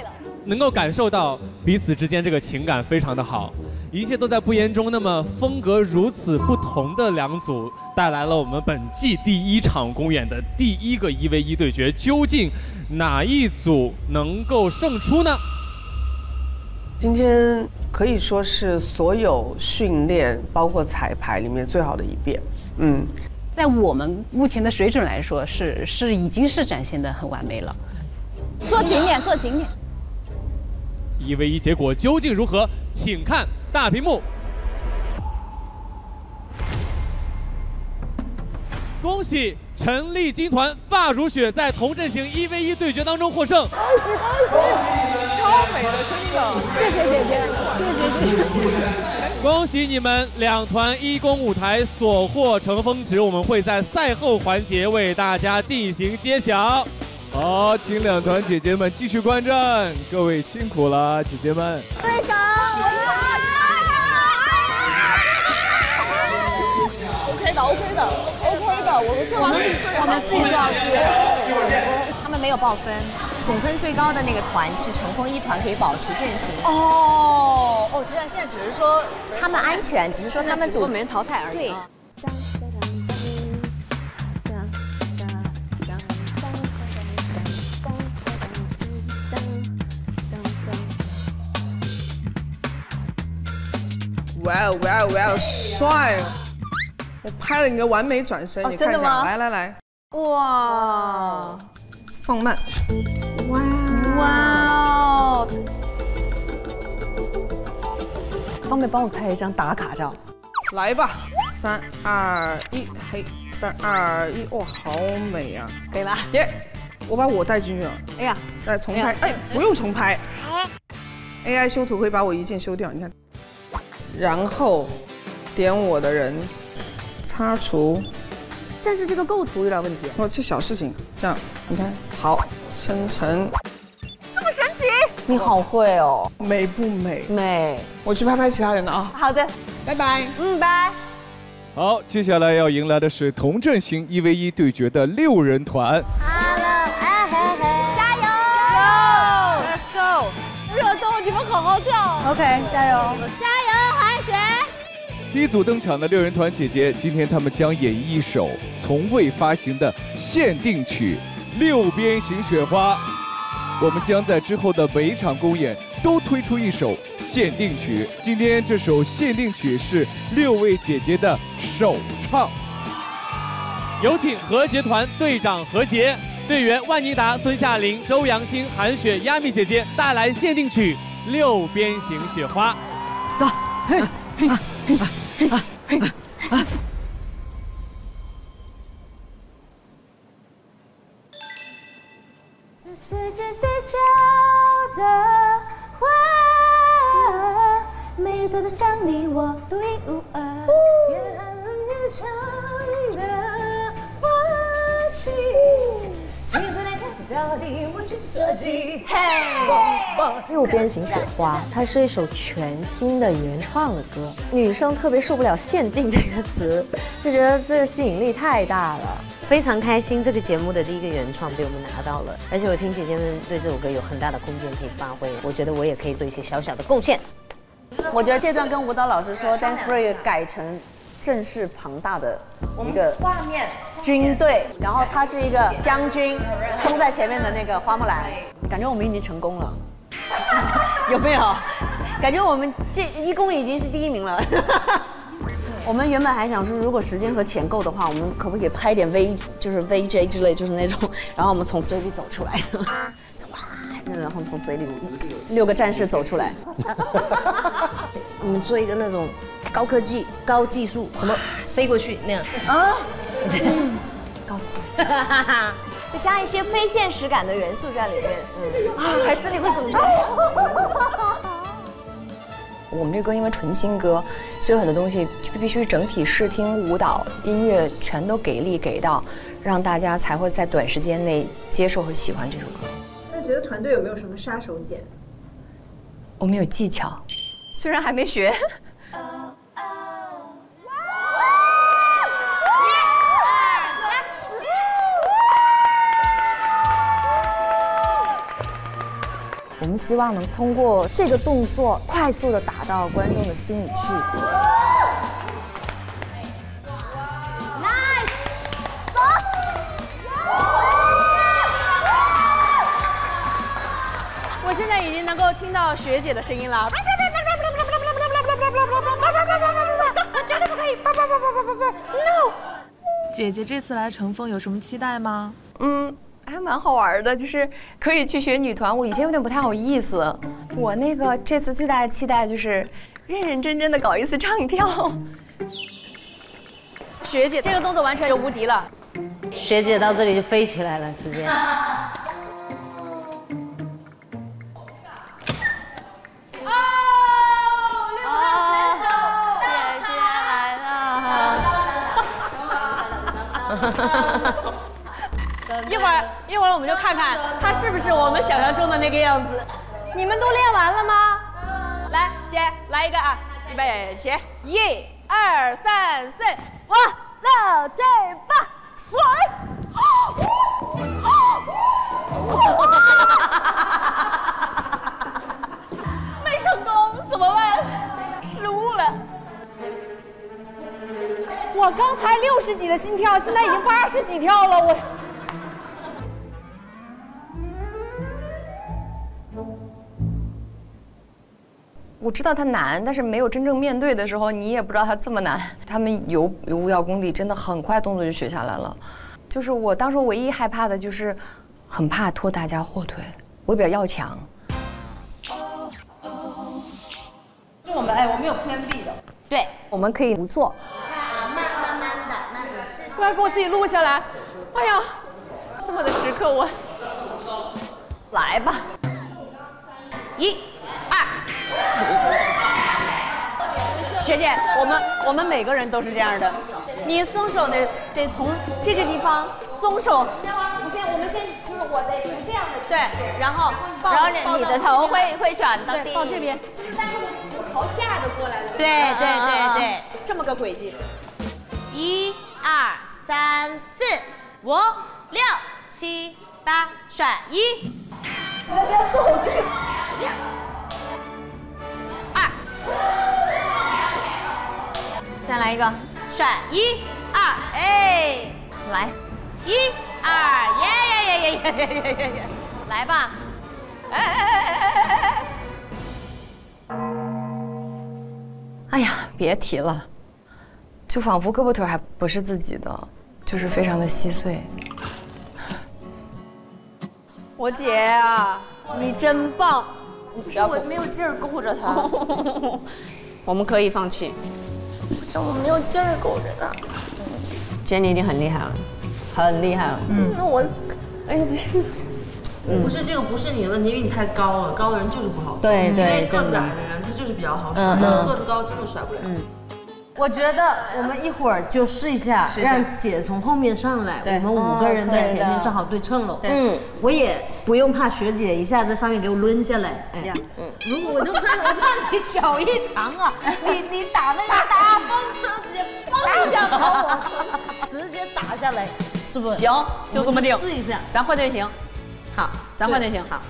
了。能够感受到彼此之间这个情感非常的好，一切都在不言中。那么风格如此不同的两组，带来了我们本季第1场公演的第1个1v1对决，究竟哪一组能够胜出呢？今天可以说是所有训练包括彩排里面最好的一遍。在我们目前的水准来说，是已经是展现得很完美了。做紧点。1v1结果究竟如何？请看大屏幕。恭喜陈丽金团发如雪在同阵型1v1对决当中获胜。超美的，真的。谢谢姐姐。恭喜你们2团1公舞台所获成峰值，我们会在赛后环节为大家进行揭晓。好，请2团姐姐们继续观战，各位辛苦了，姐姐们。队长，我 OK 的，我们自己做好事。他们没有报分，总分最高的那个团是乘风1团可以保持阵型。这样现在只是说他们安全，只是说他们组没人淘汰而已。对。哇哦，帅！我拍了你的完美转身，你看一下，来，哇，放慢，哇，方便帮我拍一张打卡照？来吧，3、2、1，嘿，3、2、1，哇，好美啊！可以吧？耶，我把我带进去了。哎呀，再重拍，不用重拍。AI 修图会把我一键修掉，你看。然后点我的人，擦除。但是这个构图有点问题。这小事情，这样你看，好，生成。这么神奇！你好会哦，美不美？美。我去拍其他人的啊。好的，拜拜。拜。好，接下来要迎来的是同阵型1v1对决的6人团。加油 ！Let's go！ 热动，你们好好跳。OK， 加油！韩雪。第一组登场的6人团姐姐，今天她们将演绎一首从未发行的限定曲《六边形雪花》。我们将在之后的每一场公演都推出一首限定曲。今天这首限定曲是6位姐姐的首唱。有请何洁团队长何洁、队员万妮达、孙夏玲、周扬青、韩雪、亚米姐姐带来限定曲《六边形雪花》。走。这世界最小的花，没有多的像你我独一无二，越寒冷越长的花期，青春恋到底我去设计。六边形雪花，它是一首全新的原创的歌，女生特别受不了限定这个词，就觉得这个吸引力太大了。非常开心，这个节目的第一个原创被我们拿到了，而且我听姐姐们对这首歌有很大的空间可以发挥，我觉得我也可以做一些小小的贡献。我觉得这段跟舞蹈老师说 ，dance break 改成阵势庞大的一个画面军队，然后他是一个将军，冲在前面的那个花木兰，感觉我们已经成功了，有没有？感觉我们这一共已经是第1名了。我们原本还想说，如果时间和钱够的话，我们可不可以拍点 VJ 之类，就是那种，然后我们从嘴里走出来，哇，然后从嘴里6个战士走出来，我们做一个那种高科技、高技术，什么飞过去那样啊，高级，就加一些非现实感的元素在里面。还是你会总结。我们这歌因为纯新歌，所以很多东西就必须整体视听、舞蹈、音乐全都给力给到，让大家才会在短时间内接受和喜欢这首歌。那觉得团队有没有什么杀手锏？我们有技巧，虽然还没学。我们希望能通过这个动作快速地打到观众的心里去。Nice， 走。我现在已经能够听到学姐的声音了。绝对不可以！No。姐姐这次来乘风有什么期待吗？还蛮好玩的，就是可以去学女团舞。以前有点不太好意思。我这次最大的期待就是认认真真的搞一次唱跳。学姐这个动作完成就无敌了。学姐到这里就飞起来了，直接。一会儿我们就看看他是不是我们想象中的那个样子。你们都练完了吗？来，姐来一个啊，预备起，1、2、3、4，我6、7、8，甩！没成功，怎么办？失误了。我刚才60几的心跳，现在已经80几跳了，我知道它难，但是没有真正面对的时候，你也不知道它这么难。他们有舞蹈功底，真的很快动作就学下来了。就是我当时唯一害怕的就是很怕拖大家后腿，我比较要强。就我们有 Plan B 的。对，我们可以不做。慢慢的试试。我要给我自己录下来。哎呀，这么的时刻我来吧。1、2。学姐，我们每个人都是这样的。你松手得从这个地方松手。我们先就是我得用这样的。对，然后你的头会转到对，到这边。就是但是我朝下的过来的。对，这么个轨迹。1、2、3、4、5、6、7、8，甩1。你在这样锁定。再来一个，甩1、2，哎，来，1、2，耶！来吧，哎呀，别提了，就仿佛胳膊腿还不是自己的，就是非常的稀碎。我姐啊，你真棒！不是我没有劲儿勾着他，我们可以放弃。不是我没有劲儿勾着他。姐，你已经很厉害了，很厉害了。那我，哎呀，不是。不是这个不是你的问题，因为你太高了，高的人就是不好对，因为个子矮的人他就是比较好甩，个子高真的甩不了。我觉得我们一会儿就试一下，让姐从后面上来，我们5个人在前面正好对称了。我也不用怕学姐一下在上面给我抡下来。如果我怕你脚一长啊，你打那个大风车直接嘣一下把我直接打下来，是不是？行，就这么定。试一下，咱换队形。好，咱换队形。好。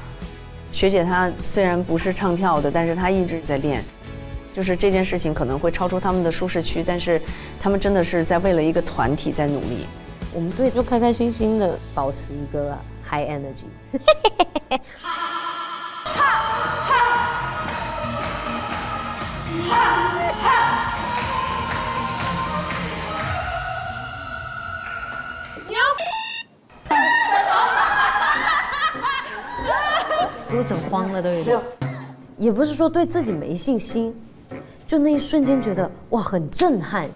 学姐她虽然不是唱跳的，但是她一直在练。就是这件事情可能会超出他们的舒适区，但是他们真的是在为了一个团体在努力。我们队就开开心心的保持一个 high energy。给我整慌了都有点。也不是说对自己没信心，就那一瞬间觉得哇很震撼。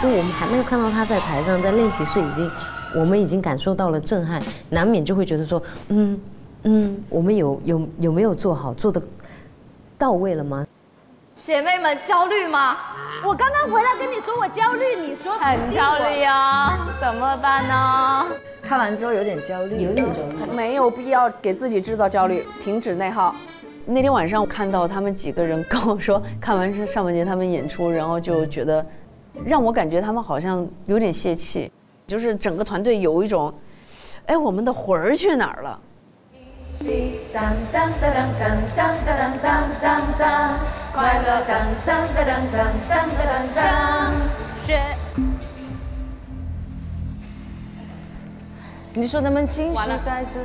就我们还没有看到他在台上，在练习室我们已经感受到了震撼，难免就会觉得说，我们有没有做好，做的到位了吗？姐妹们焦虑吗？我刚刚回来跟你说我焦虑，你说很焦虑啊，怎么办呢？看完之后有点焦虑，有点焦虑，没有必要给自己制造焦虑，停止内耗。那天晚上我看到他们几个人跟我说，看完上半节他们演出，然后就觉得，让我感觉他们好像有点泄气，就是整个团队有一种，哎，我们的魂儿去哪儿了？当当当当当当当当当，快乐当当当当当当当当。你说他们情绪该自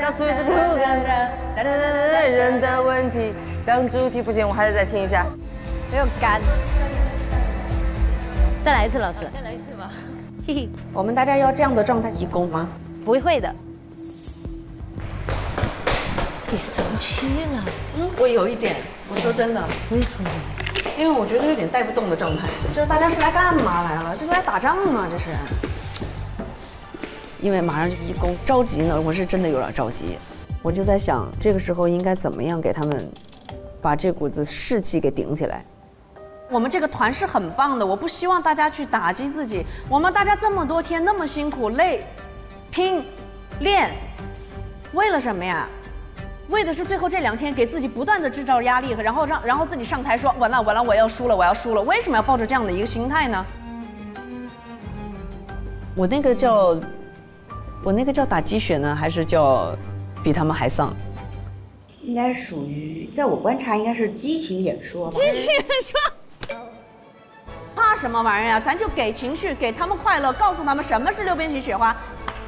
告诉这个人的问题当主题，不行，我还得再听一下，没有干。再来一次，老师。再来一次吧。嘿嘿，我们大家要这样的状态移弓吗？不会的。你生气了？我有一点，我说真的。为什么？因为我觉得有点带不动的状态，就是大家是来干嘛来了？这是来打仗吗？这是。因为马上就移弓，着急呢，我是真的有点着急。我就在想，这个时候应该怎么样给他们把这股子士气给顶起来。我们这个团是很棒的，我不希望大家去打击自己。我们大家这么多天那么辛苦累，拼，练，为了什么呀？为的是最后这2天给自己不断的制造压力，然后自己上台说完了，我要输了，我要输了。为什么要抱着这样的一个心态呢？我那个叫打鸡血呢，还是叫比他们还丧？应该属于，在我观察应该是激情演说吧。激情演说，怕什么玩意儿呀？咱就给情绪，给他们快乐，告诉他们什么是6边形雪花，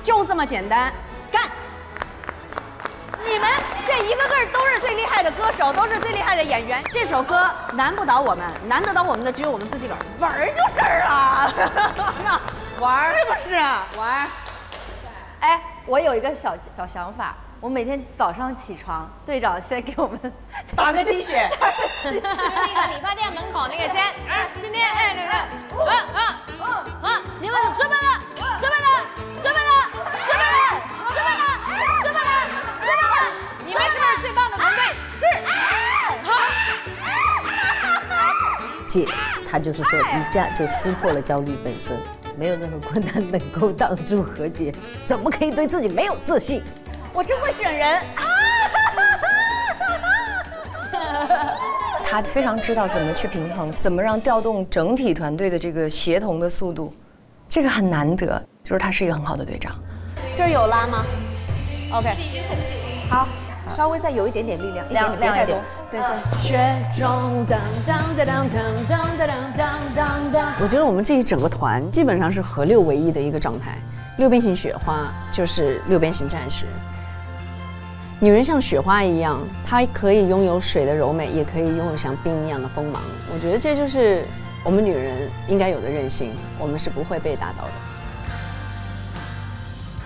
就这么简单，干！你们这一个个都是最厉害的歌手，都是最厉害的演员。这首歌难不倒我们，难得倒我们的只有我们自己个儿，玩儿就是啊，玩儿是不是啊？玩儿。哎，我有一个小想法，我每天早上起床，队长先给我们打个鸡血，那个理发店门口那个先，今天你们准备了，你们是不是最棒的团队？是。姐，她就是说一下就撕破了焦虑本身。没有任何困难能够挡住何洁，怎么可以对自己没有自信？我真会选人。他非常知道怎么去平衡，怎么让调动整体团队的这个协同的速度，这个很难得，就是他是一个很好的队长。这儿有拉吗 ？OK， 已经很近。好，稍微再有一点点力量，亮别太多。对，雪中当当当当当当当当。我觉得我们这一整个团基本上是合6为一的一个状态。6边形雪花就是6边形战士。女人像雪花一样，她可以拥有水的柔美，也可以拥有像冰一样的锋芒。我觉得这就是我们女人应该有的韧性，我们是不会被打倒的。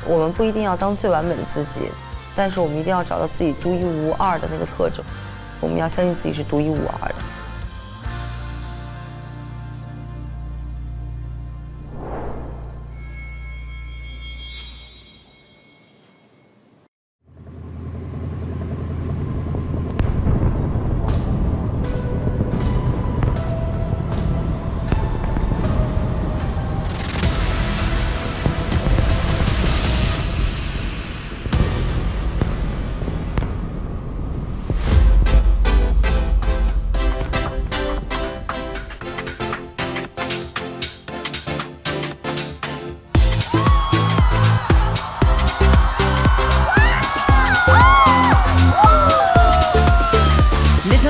我们不一定要当最完美的自己，但是我们一定要找到自己独一无二的那个特征。我们要相信自己是独一无二的。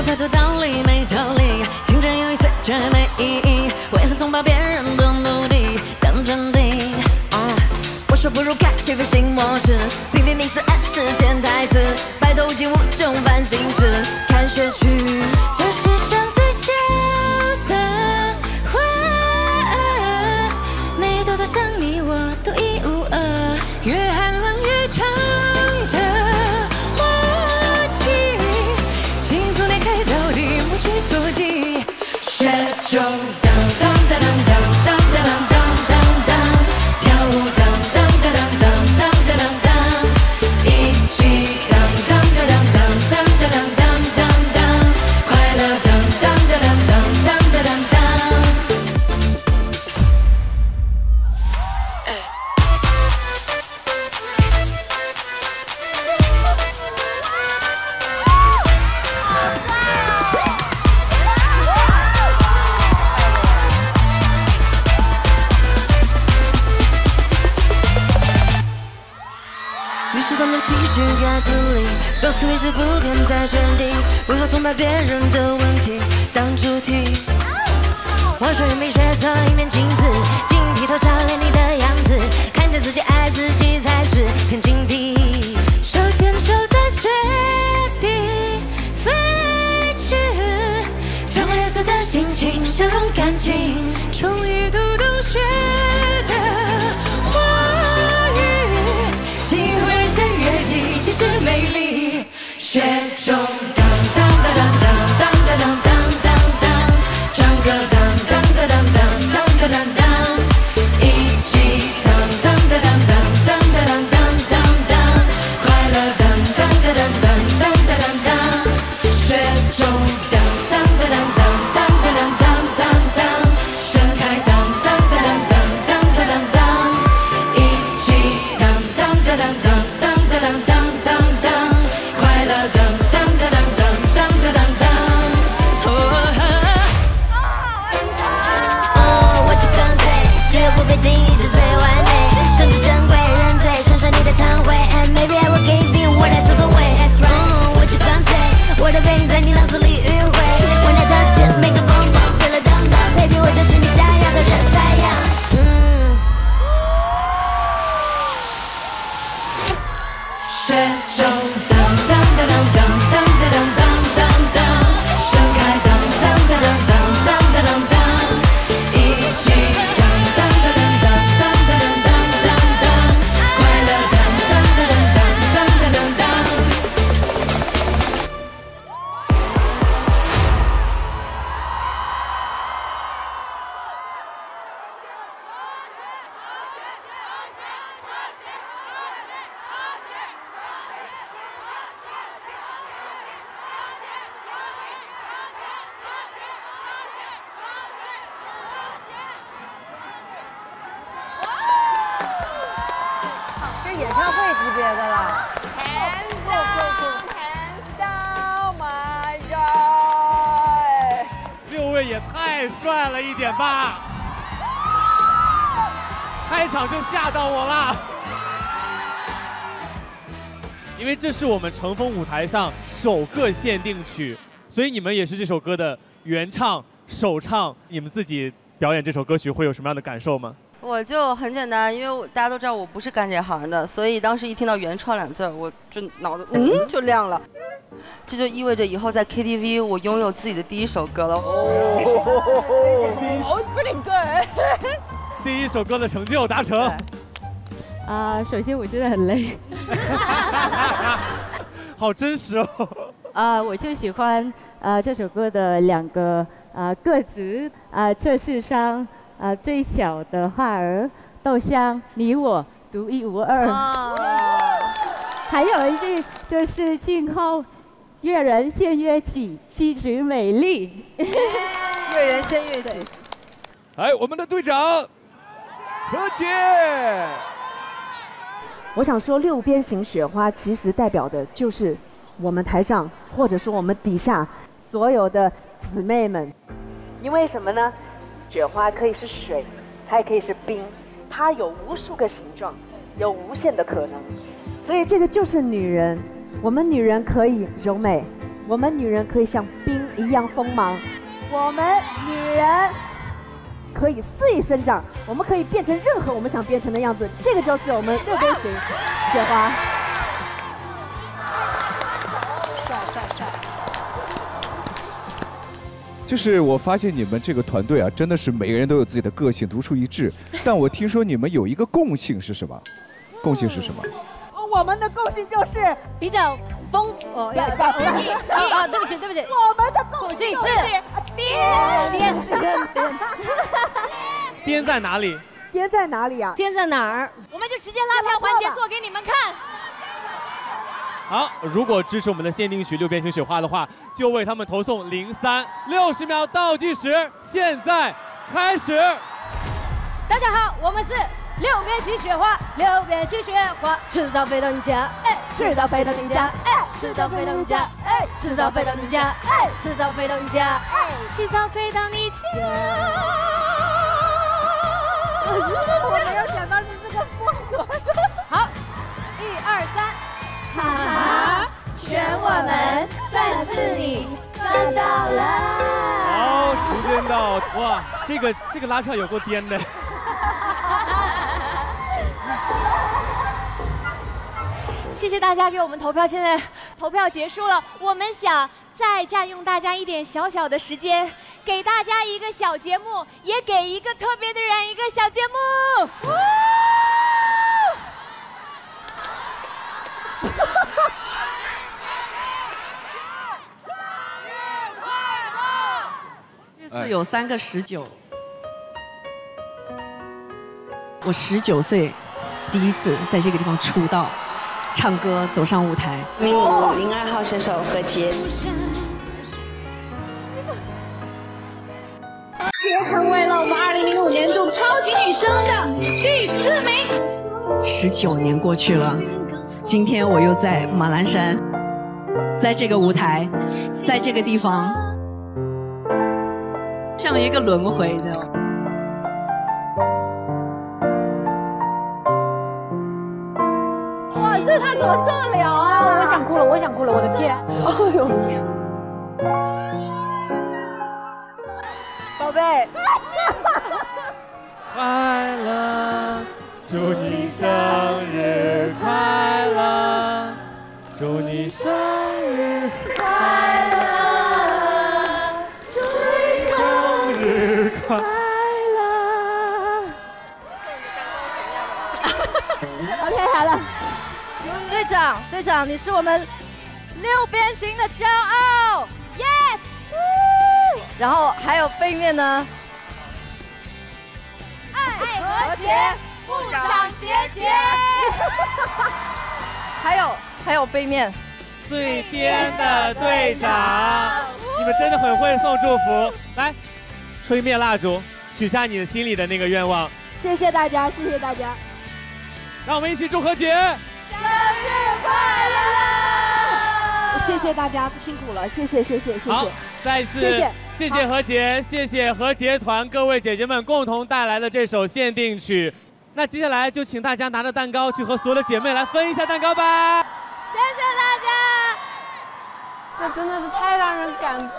太多道理没道理，听着有意思却没意义，为何总把别人的目的当真谛？我说不如开启飞行模式，频频明示暗示潜台词，摆脱无尽无穷烦心事，看学区。这世上最小的花，美多到像你我独一无二，越寒冷越长的花期，倾诉内开到底，目之所及，雪中当当当当当当当。是他们期许歌词里，歌词为谁不肯再选定？为何总把别人的问题当主题？我说没学错一面镜子，镜体头照亮你的样子，看见自己爱自己才是天经地义。手牵手在雪地飞去，将黑色的心情相融感情，终于读懂雪的话语，心会人间月季其实美丽，雪中当当当当当当当当当当，唱歌当当当当当当当当，一起当当当当当当当当当当，快乐当当当当当当当当，雪中当当当当当当当当当当，盛开当当当当当当当当，一起当当当当当当当当当当，快乐当当当当当当当当当。What you gonna say？ 只有不被定义是最完美，真挚珍贵，认罪，传授你的忏悔 ，and maybe I will give you what I took away。That's right。What you gonna say？ 我的背影在你脑子里迂回 ，When I touch you， 每个蹦蹦飞了荡荡 ，baby 我就是你想要的人才呀。雪中当当当当当当当当当当，盛开当当当当当当当当当，一起当当当当当当当当当，快乐当当当当当当当当。这演唱会级别的了。6位也太帅了一点吧！开场就吓到我了，因为这是我们乘风舞台上首个限定曲，所以你们也是这首歌的原唱、首唱。你们自己表演这首歌曲会有什么样的感受吗？我就很简单，因为大家都知道我不是干这行的，所以当时一听到原创2字，我就脑子就亮了。这就意味着以后在 KTV 我拥有自己的第一首歌了。Oh, it's pretty good 第一首歌的成就达成。首先我真的很累。好真实哦。我就喜欢这首歌的2个歌词这世上最小的花儿都像你我独一无二。还有一句就是今后越人先越起，其实美丽。越人先越起。哎，我们的队长何洁。我想说，6边形雪花其实代表的就是我们台上，或者说我们底下所有的姊妹们。因为什么呢？雪花可以是水，它也可以是冰，它有无数个形状，有无限的可能。所以这个就是女人，我们女人可以柔美，我们女人可以像冰一样锋芒，我们女人可以肆意生长，我们可以变成任何我们想变成的样子。这个就是我们6边形雪花。帅帅帅！就是我发现你们这个团队啊，真的是每个人都有自己的个性，独树一帜。但我听说你们有一个共性是什么？共性是什么？我们的共性就是比较疯哦，对不起对不起，我们的共性是颠在哪里？颠在哪里啊？颠在哪儿？我们就直接拉票环节做给你们看。好，如果支持我们的限定曲6边形雪花的话，就为他们投送03。60秒倒计时，现在开始。大家好，我们是6边形雪花，6边形雪花，迟早飞到你家，哎，迟早飞到你家，哎，迟早飞到你家，哎，迟早飞到你家，哎，迟早飞到你家，哎，迟早飞到你家。我没有想到是这个风格。好，1、2、3。但是你赚到了。好，时间到，哇，这个拉票有够颠的。谢谢大家给我们投票，现在投票结束了，我们想再占用大家一点小小的时间，给大家一个小节目，也给一个特别的人一个小节目。这次有3个19，我19岁第一次在这个地方出道。唱歌走上舞台。0502号选手何洁。洁成为了我们2005年度超级女声的第4名。19年过去了，今天我又在马栏山，在这个舞台，在这个地方，像一个轮回的。这他怎么受得了啊！我想哭了，我想哭了，我的天！哎呦，宝贝，快乐，祝你生日快乐，祝你生日快乐，祝你生日快乐。OK， 好了。队长，你是我们6边形的骄傲 ，yes。然后还有背面呢，爱和洁，部长杰杰。还有背面，最边的队长，你们真的很会送祝福。来，吹灭蜡烛，许下你的心里的那个愿望。谢谢大家，谢谢大家。让我们一起祝何洁生日快乐！谢谢大家，辛苦了，谢谢。好，再次谢谢何洁，谢谢何洁团各位姐姐们共同带来的这首限定曲。那接下来就请大家拿着蛋糕去和所有的姐妹来分一下蛋糕吧。谢谢大家，这真的是太让人感动了。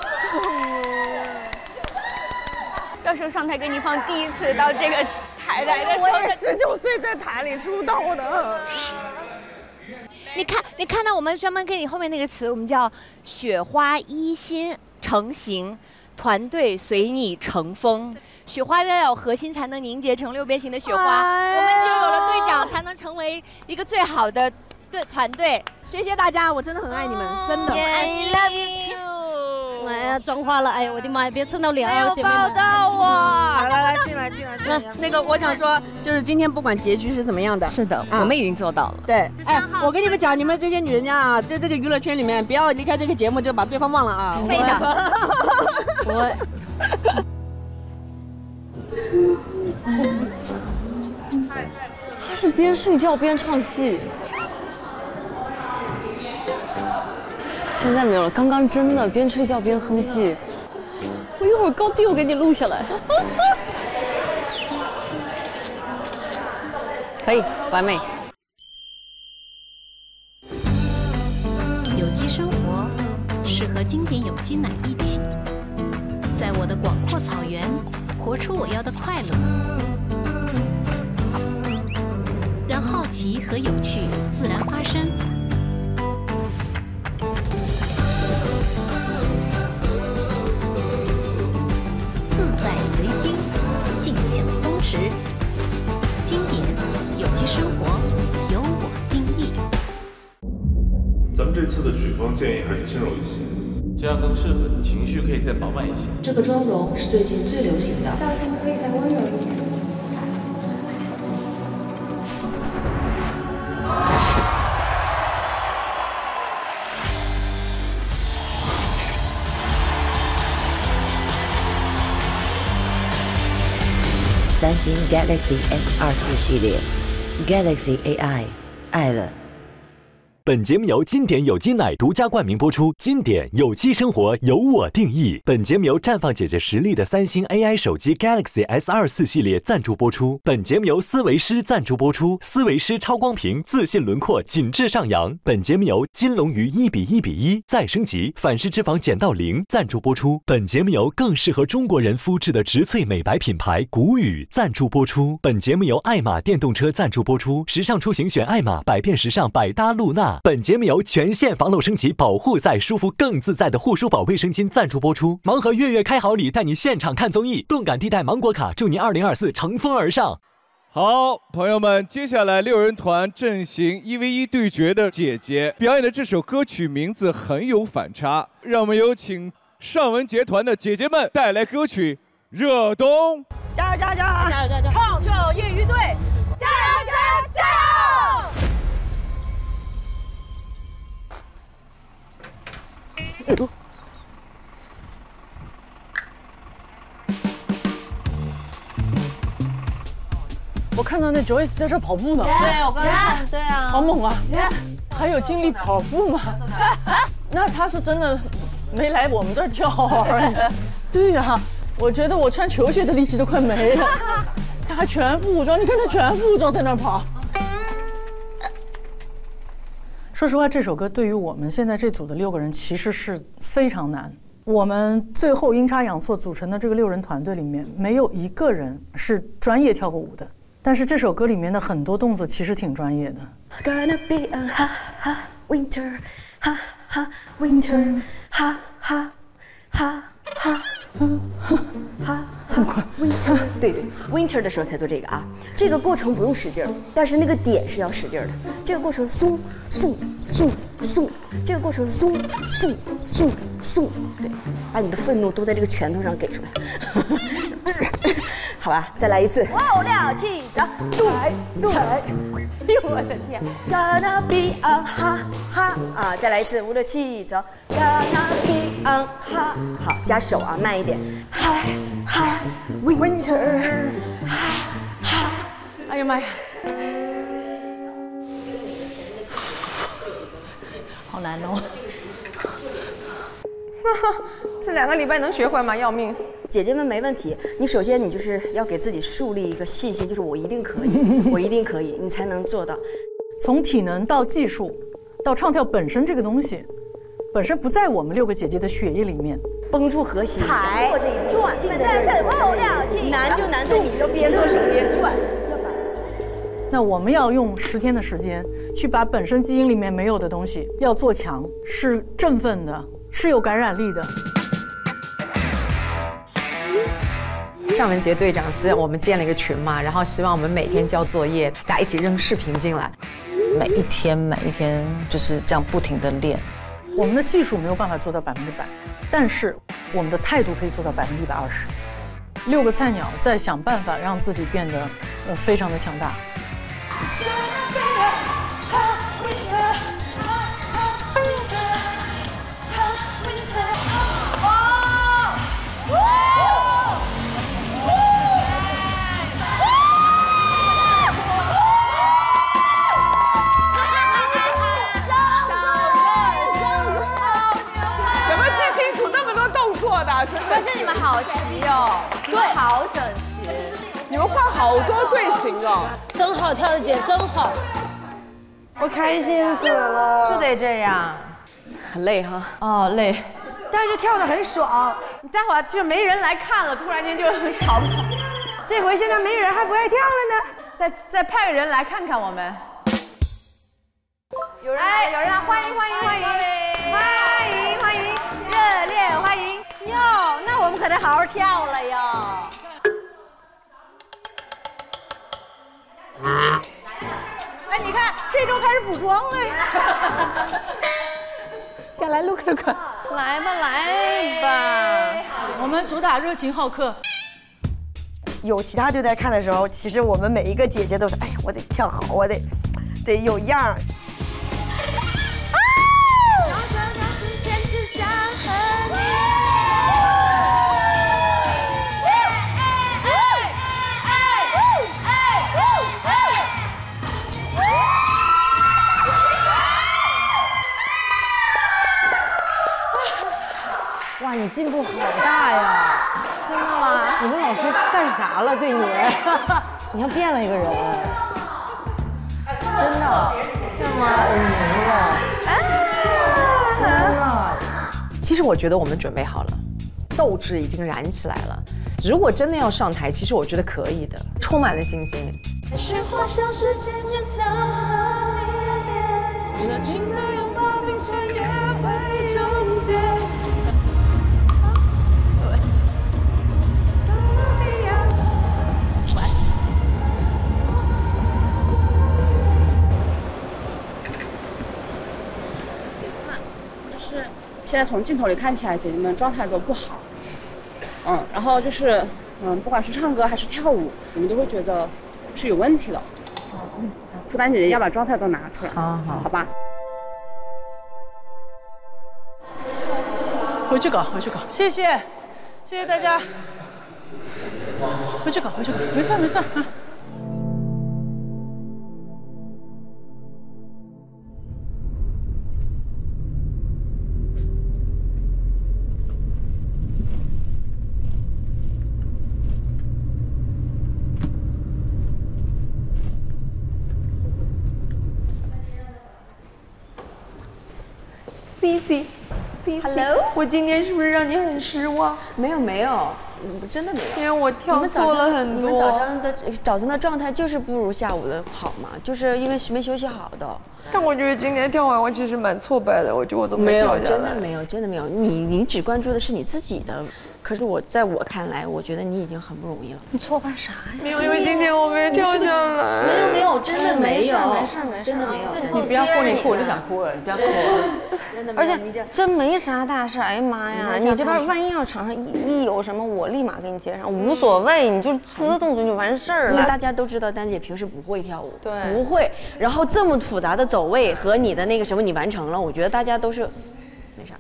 到时候上台给你放第一次到这个台来的时候，我也19岁在台里出道的。你看到我们专门给你后面那个词，我们叫雪花一心成型，团队随你成风。雪花要有核心，才能凝结成6边形的雪花。我们只有有了队长，才能成为一个最好的团队。谢谢大家，我真的很爱你们，真的。I love you too。哎呀，妆花了，哎呀，我的妈呀，别蹭到脸啊，姐妹们。抱到我。来，进来。那个，我想说，就是今天不管结局是怎么样的，是的，我们已经做到了。对，哎，我跟你们讲，你们这些女人家啊，在这个娱乐圈里面，不要离开这个节目就把对方忘了啊。非常。我。他是边睡觉边唱戏，现在没有了。刚刚真的边睡觉边哼戏，我一会儿高低我给你录下来。可以，完美。有机生活，是和经典有机奶一起，在我的广阔草原，活出我要的快乐。让好奇和有趣自然发生。自在随心，尽享松弛。经典有机生活，由我定义。咱们这次的曲风建议还是轻柔一些，这样更适合你，情绪可以再饱满一些。这个妆容是最近最流行的，调性可以再温柔一点。三星 Galaxy S24 系列 Galaxy AI 爱了。本节目由经典有机奶独家冠名播出，经典有机生活由我定义。本节目由绽放姐姐实力的三星 AI 手机 Galaxy S24系列赞助播出。本节目由思维诗赞助播出，思维诗超光屏，自信轮廓紧致上扬。本节目由金龙鱼1:1:1再升级，反式脂肪减到0赞助播出。本节目由更适合中国人肤质的植萃美白品牌谷雨赞助播出。本节目由爱玛电动车赞助播出，时尚出行选爱玛，百变时尚百搭露娜。本节目由全线防漏升级，保护再舒服更自在的护舒宝卫生巾赞助播出。盲盒月月开好礼，带你现场看综艺，动感地带芒果卡，祝你2024乘风而上。好，朋友们，接下来6人团阵型1v1对决的姐姐表演的这首歌曲名字很有反差，让我们有请尚雯婕团的姐姐们带来歌曲《热冬》。加油加油加油！加油加油！唱跳业余队，加油加油加油！我看到那 Joyce 在这跑步呢。对，我刚才看，对啊，好猛啊！还有精力跑步吗？那他是真的没来我们这儿跳而已。对呀，我觉得我穿球鞋的力气都快没了。他还全副武装，你看他全副武装在那儿跑。说实话，这首歌对于我们现在这组的6个人其实是非常难。我们最后阴差阳错组成的这个6人团队里面，没有一个人是专业跳过舞的。但是这首歌里面的很多动作其实挺专业的。Gonna be a ha ha winter, ha ha winter, ha ha ha ha ha。这么快 ？Winter， 对对 ，Winter 的时候才做这个啊。这个过程不用使劲儿，但是那个点是要使劲儿的。这个过程松松松松，这个过程松松松松，对，把你的愤怒都在这个拳头上给出来。好吧，再来一次。5、6、7，走，踩！哎呦我的天 ！Gonna be a ha ha 啊，再来一次，5、6、7，走。Gonna be a ha， 好，加手啊，慢一点。Ha ha winter， ha ha。哎呀妈呀！好难哦。这2个礼拜能学会吗？要命！姐姐们没问题，你首先你就是要给自己树立一个信心，就是我一定可以，我一定可以，你才能做到。从体能到技术，到唱跳本身这个东西，本身不在我们6个姐姐的血液里面。绷住核心，踩，转，再5、6、7，难就难在你就边做手边转。那我们要用10天的时间去把本身基因里面没有的东西要做强，是振奋的，是有感染力的。尚雯婕队长是我们建了一个群嘛，然后希望我们每天交作业，大家一起扔视频进来，每一天就是这样不停的练。我们的技术没有办法做到100%，但是我们的态度可以做到120%。6个菜鸟在想办法让自己变得非常的强大。可是你们好齐哦，你们好整齐，你们换好多队形哦，真好跳的姐，真好，我开心死了，就得这样，很累哈。哦，累，但是跳得很爽。你待会儿就没人来看了，突然间就很吵。这回现在没人还不爱跳了呢，再派个人来看看我们。有人来，有人来，欢迎欢迎欢迎欢迎欢迎，热烈欢迎哟！那我们可得好好跳了哟。哎，你看这周开始补妆了呀。下来录个，来吧来吧，我们主打热情好客。有其他队在看的时候，其实我们每一个姐姐都是，哎呀，我得跳好，我得有样儿。进步好大呀！真的吗？你们老师干啥了？对你，你像变了一个人，真的。是吗？没了。天哪！其实我觉得我们准备好了，斗志已经燃起来了。如果真的要上台，其实我觉得可以的，充满了信心。是花像是渐渐想和你热情的拥抱，并且也会终结。就是现在从镜头里看起来，姐姐们状态都不好。然后就是，不管是唱歌还是跳舞，你们都会觉得是有问题的。朱丹姐姐要把状态都拿出来，好吧？回去搞，谢谢大家。回去搞，没事啊。Hello， 我今天是不是让你很失望？没有，真的没有。因为我跳错了很多。你们早上的状态就是不如下午的好嘛，就是因为没休息好的。但我觉得今天跳完我其实蛮挫败的，我觉得我都没跳下来。真的没有。你只关注的是你自己的。可是在我看来，我觉得你已经很不容易了。你挫败啥呀？没有，因为今天我没跳下来。没有，真的没有，没事，真的没有。你不要哭，你哭我就想哭了，你不要哭了。真的没有。而且真没啥大事，哎呀妈呀！你这边万一要场上一有什么，我立马给你接上，无所谓，你就出个动作就完事儿了。大家都知道丹姐平时不会跳舞，对，不会。然后这么复杂的走位和你的那个什么，你完成了，我觉得大家都是那啥。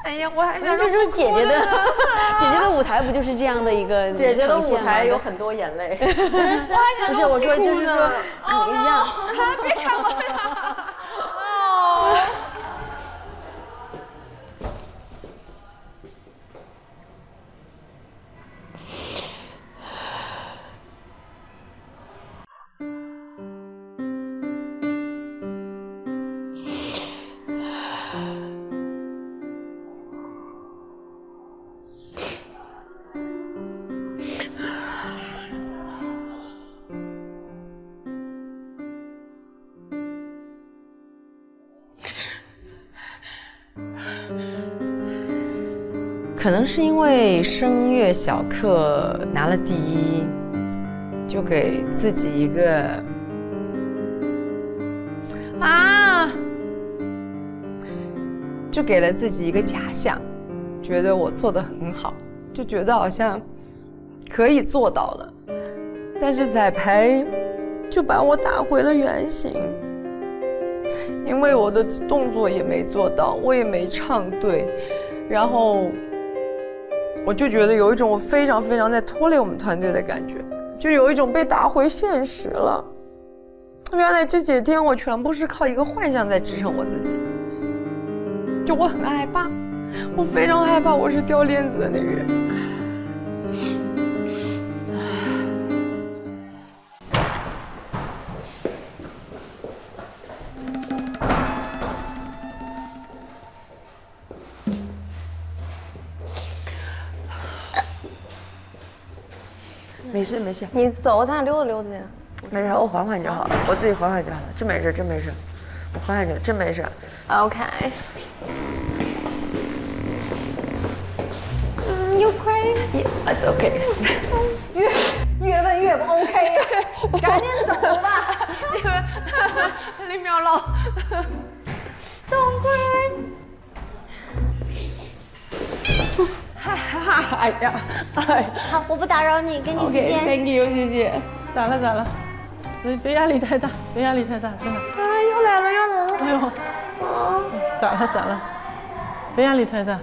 哎呀，我还想这就是姐姐的舞台，不就是这样的一个姐姐的舞台有很多眼泪。我还想不是我说就是说你一样，别看我呀！可能是因为声乐小课拿了第1，就给自己一个就给了自己一个假象，觉得我做得很好，就觉得好像可以做到了，但是彩排就把我打回了原形，因为我的动作也没做到，我也没唱对，然后我就觉得有一种我非常在拖累我们团队的感觉，就有一种被打回现实了。原来这几天我全部是靠一个幻象在支撑我自己，就我很害怕，我非常害怕我是掉链子的那个人。没事，你走，咱俩溜达溜达去。没事，我缓缓就好了，我自己缓缓就好了，真没事，我缓缓就真没事。OK。You cry? Yes, it's okay. 越问越不 OK 呀，赶紧走吧，李淼老。Don't cry. 哎呀，好，我不打扰你，给你时间。Thank you， 谢谢。咋了？别压力太大，真的。又来了。哎呦，咋了？别压力太大，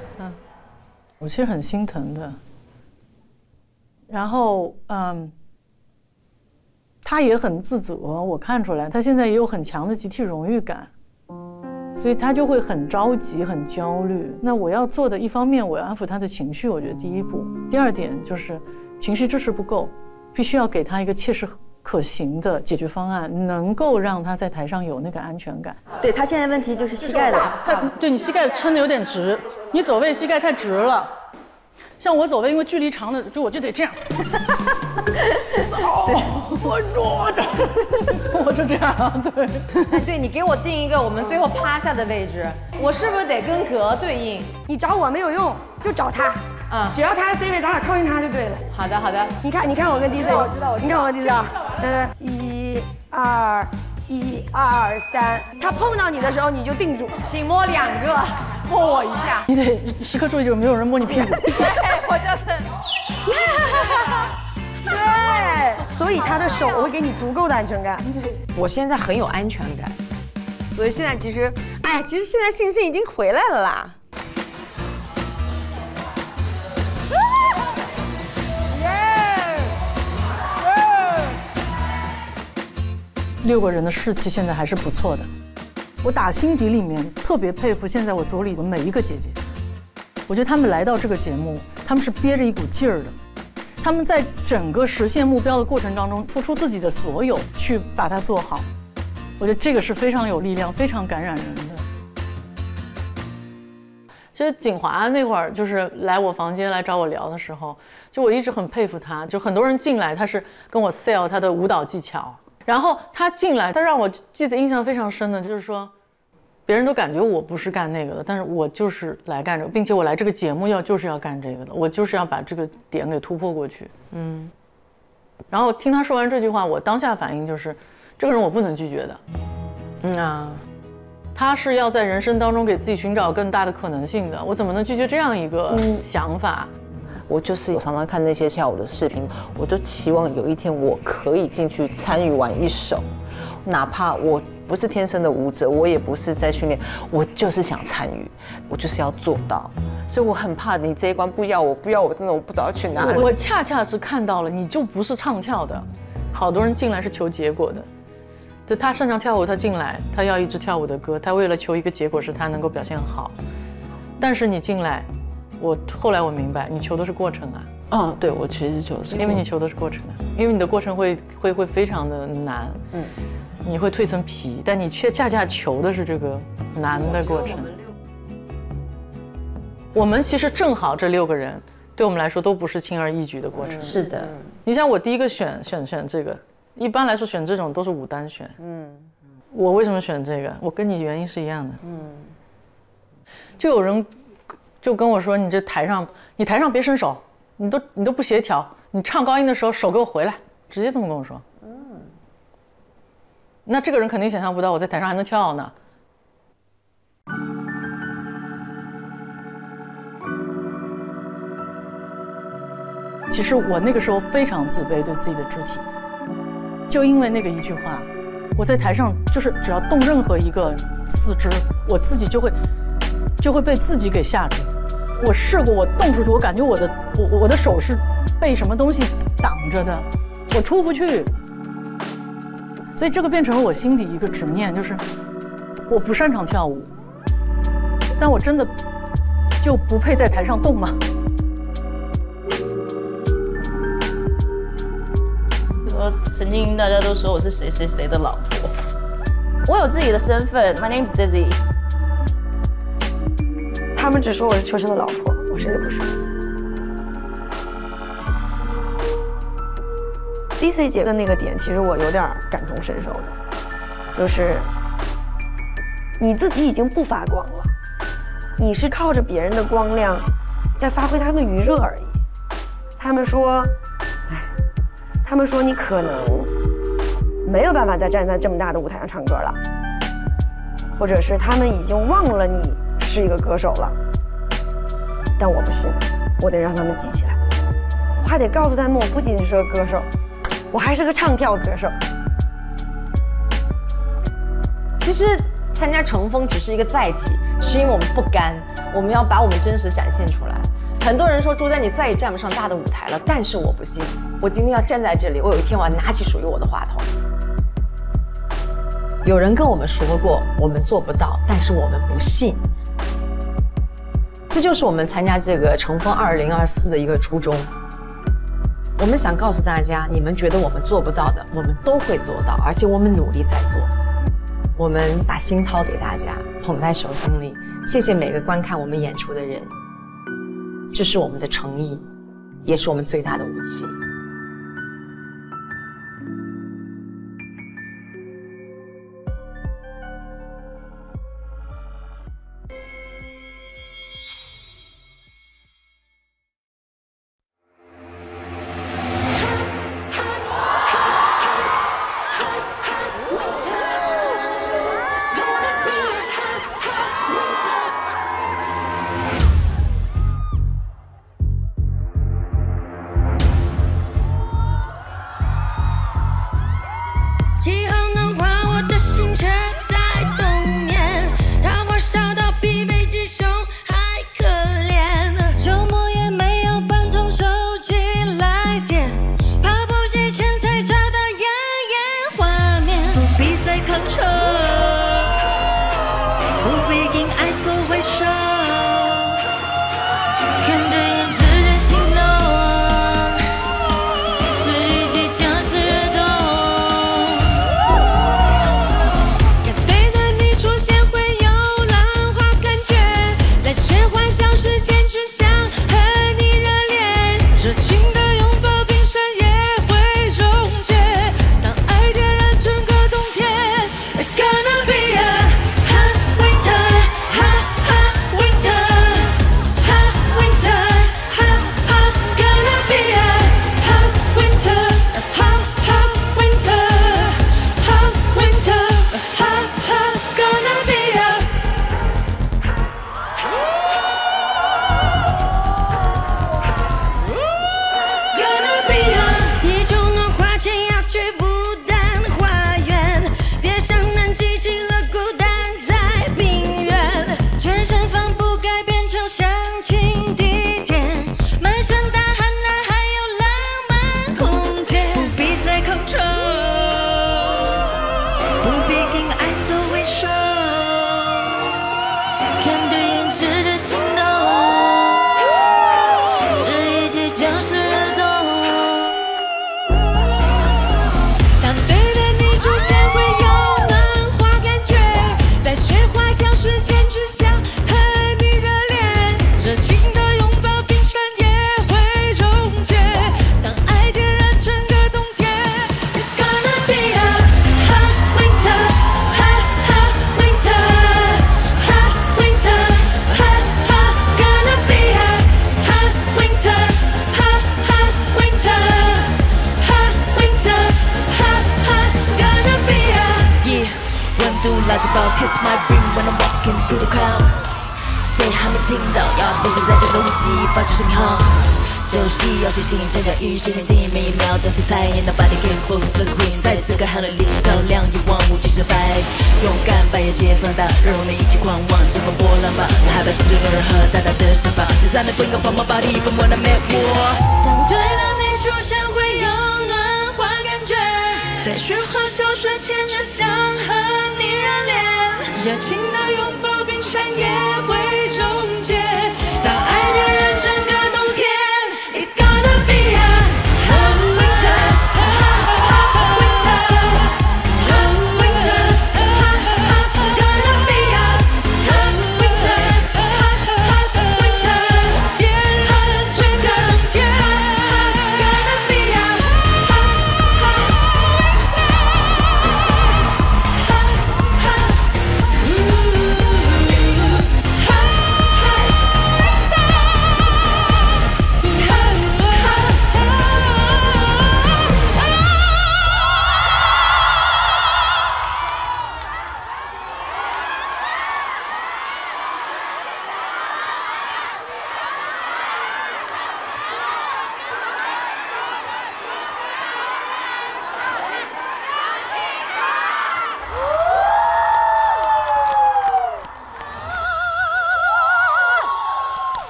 我其实很心疼的。然后，他也很自责，我看出来，他现在也有很强的集体荣誉感，所以他就会很着急、很焦虑。那我要做的一方面，我要安抚他的情绪，我觉得第一步。第二点就是情绪支持不够，必须要给他一个切实可行的解决方案，能够让他在台上有那个安全感。对他现在问题就是膝盖的，对你膝盖撑得有点直，你走位膝盖太直了。像我走位，因为距离长的，就我就得这样。我就这样，对。哎，对你给我定一个我们最后趴下的位置，我是不是得跟格对应？你找我没有用，就找他。只要他 C 位，咱俩靠近他就对了。好的，好的。你看我跟 DJ， 我知道，你看我跟 DJ 啊，1、2、1、2、3，他碰到你的时候你就定住，请摸2个，摸我一下。你得时刻注意，就是没有人摸你屁股。对，我就是。对，所以他的手会给你足够的安全感。我现在很有安全感，所以现在其实现在信心已经回来了啦。6个人的士气现在还是不错的，我打心底里面特别佩服现在我组里的每一个姐姐，我觉得她们来到这个节目，她们是憋着一股劲儿的，她们在整个实现目标的过程当中付出自己的所有去把它做好，我觉得这个是非常有力量、非常感染人的。其实景华那会儿就是来我房间来找我聊的时候，就我一直很佩服她，就很多人进来，她是跟我 sell 她的舞蹈技巧。然后他进来，他让我记得印象非常深的，就是说，别人都感觉我不是干那个的，但是我就是来干这个，并且我来这个节目就是要干这个的，我就是要把这个点给突破过去。然后听他说完这句话，我当下反应就是，这个人我不能拒绝的。他是要在人生当中给自己寻找更大的可能性的，我怎么能拒绝这样一个想法？我常常看那些跳舞的视频，我就期望有一天我可以进去参与完一首，哪怕我不是天生的舞者，我也不是在训练，我就是想参与，我就是要做到。所以我很怕你这一关不要我，真的我不知道去哪里。我恰恰是看到了，你就不是唱跳的，好多人进来是求结果的。就他擅长跳舞，他进来，他要一支跳舞的歌，他为了求一个结果是他能够表现好。但是你进来。后来我明白，你求的是过程啊。对，我其实求的是，因为你求的是过程啊，因为你的过程会非常的难，你会蜕层皮，但你却恰恰求的是这个难的过程。我们其实正好这6个人，对我们来说都不是轻而易举的过程。是的，你像我第一个选这个，一般来说选这种都是舞单选。我为什么选这个？我跟你原因是一样的。就有人。就跟我说，你台上别伸手，你都不协调，你唱高音的时候手给我回来，直接这么跟我说。那这个人肯定想象不到我在台上还能跳呢。其实我那个时候非常自卑对自己的肢体，就因为那个一句话，我在台上就是只要动任何一个四肢，我自己就会被自己给吓住。我试过，我动出去，我感觉我的手是被什么东西挡着的，我出不去。所以这个变成了我心底一个执念，就是我不擅长跳舞，但我真的就不配在台上动吗？曾经大家都说我是谁谁谁的老婆，我有自己的身份 ，My name is Dizzy。他们只说我是秋生的老婆，我谁也不是。DC 姐的那个点，其实我有点感同身受的，就是你自己已经不发光了，你是靠着别人的光亮在发挥他们的余热而已。他们说你可能没有办法再站在这么大的舞台上唱歌了，或者是他们已经忘了你是一个歌手了。但我不信，我得让他们记起来，我还得告诉他们，我不仅仅是个歌手，我还是个唱跳歌手。其实参加乘风只是一个载体，只是因为我们不甘，我们要把我们真实展现出来。很多人说朱丹你再也站不上大的舞台了，但是我不信，我今天要站在这里，我有一天我要拿起属于我的话筒。有人跟我们说过，我们做不到，但是我们不信。这就是我们参加这个乘风2024的一个初衷。我们想告诉大家，你们觉得我们做不到的，我们都会做到，而且我们努力在做。我们把心掏给大家，捧在手心里。谢谢每个观看我们演出的人，这是我们的诚意，也是我们最大的武器。气候暖化，我的心却在冬眠。大伙烧到疲惫鸡胸还可怜，周末也没有半通手机来电，跑步机前才找到艳艳画面。不必再抗争，不必因爱做回首，看对眼直接心动，这一切将是热动。Kiss my ring when I'm walking through the crowd。谁还没听到？要不是在这种机发出信号，这游戏要小心，想象与谁天地，每一秒都精彩。Nobody can close the queen， 在这个寒冷里照亮一望无际之白。勇敢把眼界放大，让我们一起狂妄，乘风破浪吧！那害怕心中有任何大大的想法。Design bring up on my body from when I met 我。当对的你出现，会有暖化感觉，在雪花消失前，只想和你热恋。热情的拥抱，冰山也会溶解。早爱的人，整个冬天 ，It's gonna be a hot winter, hot winter, hot winter, gonna be a hot winter, hot winter, yeah, hot winter, yeah, gonna be a hot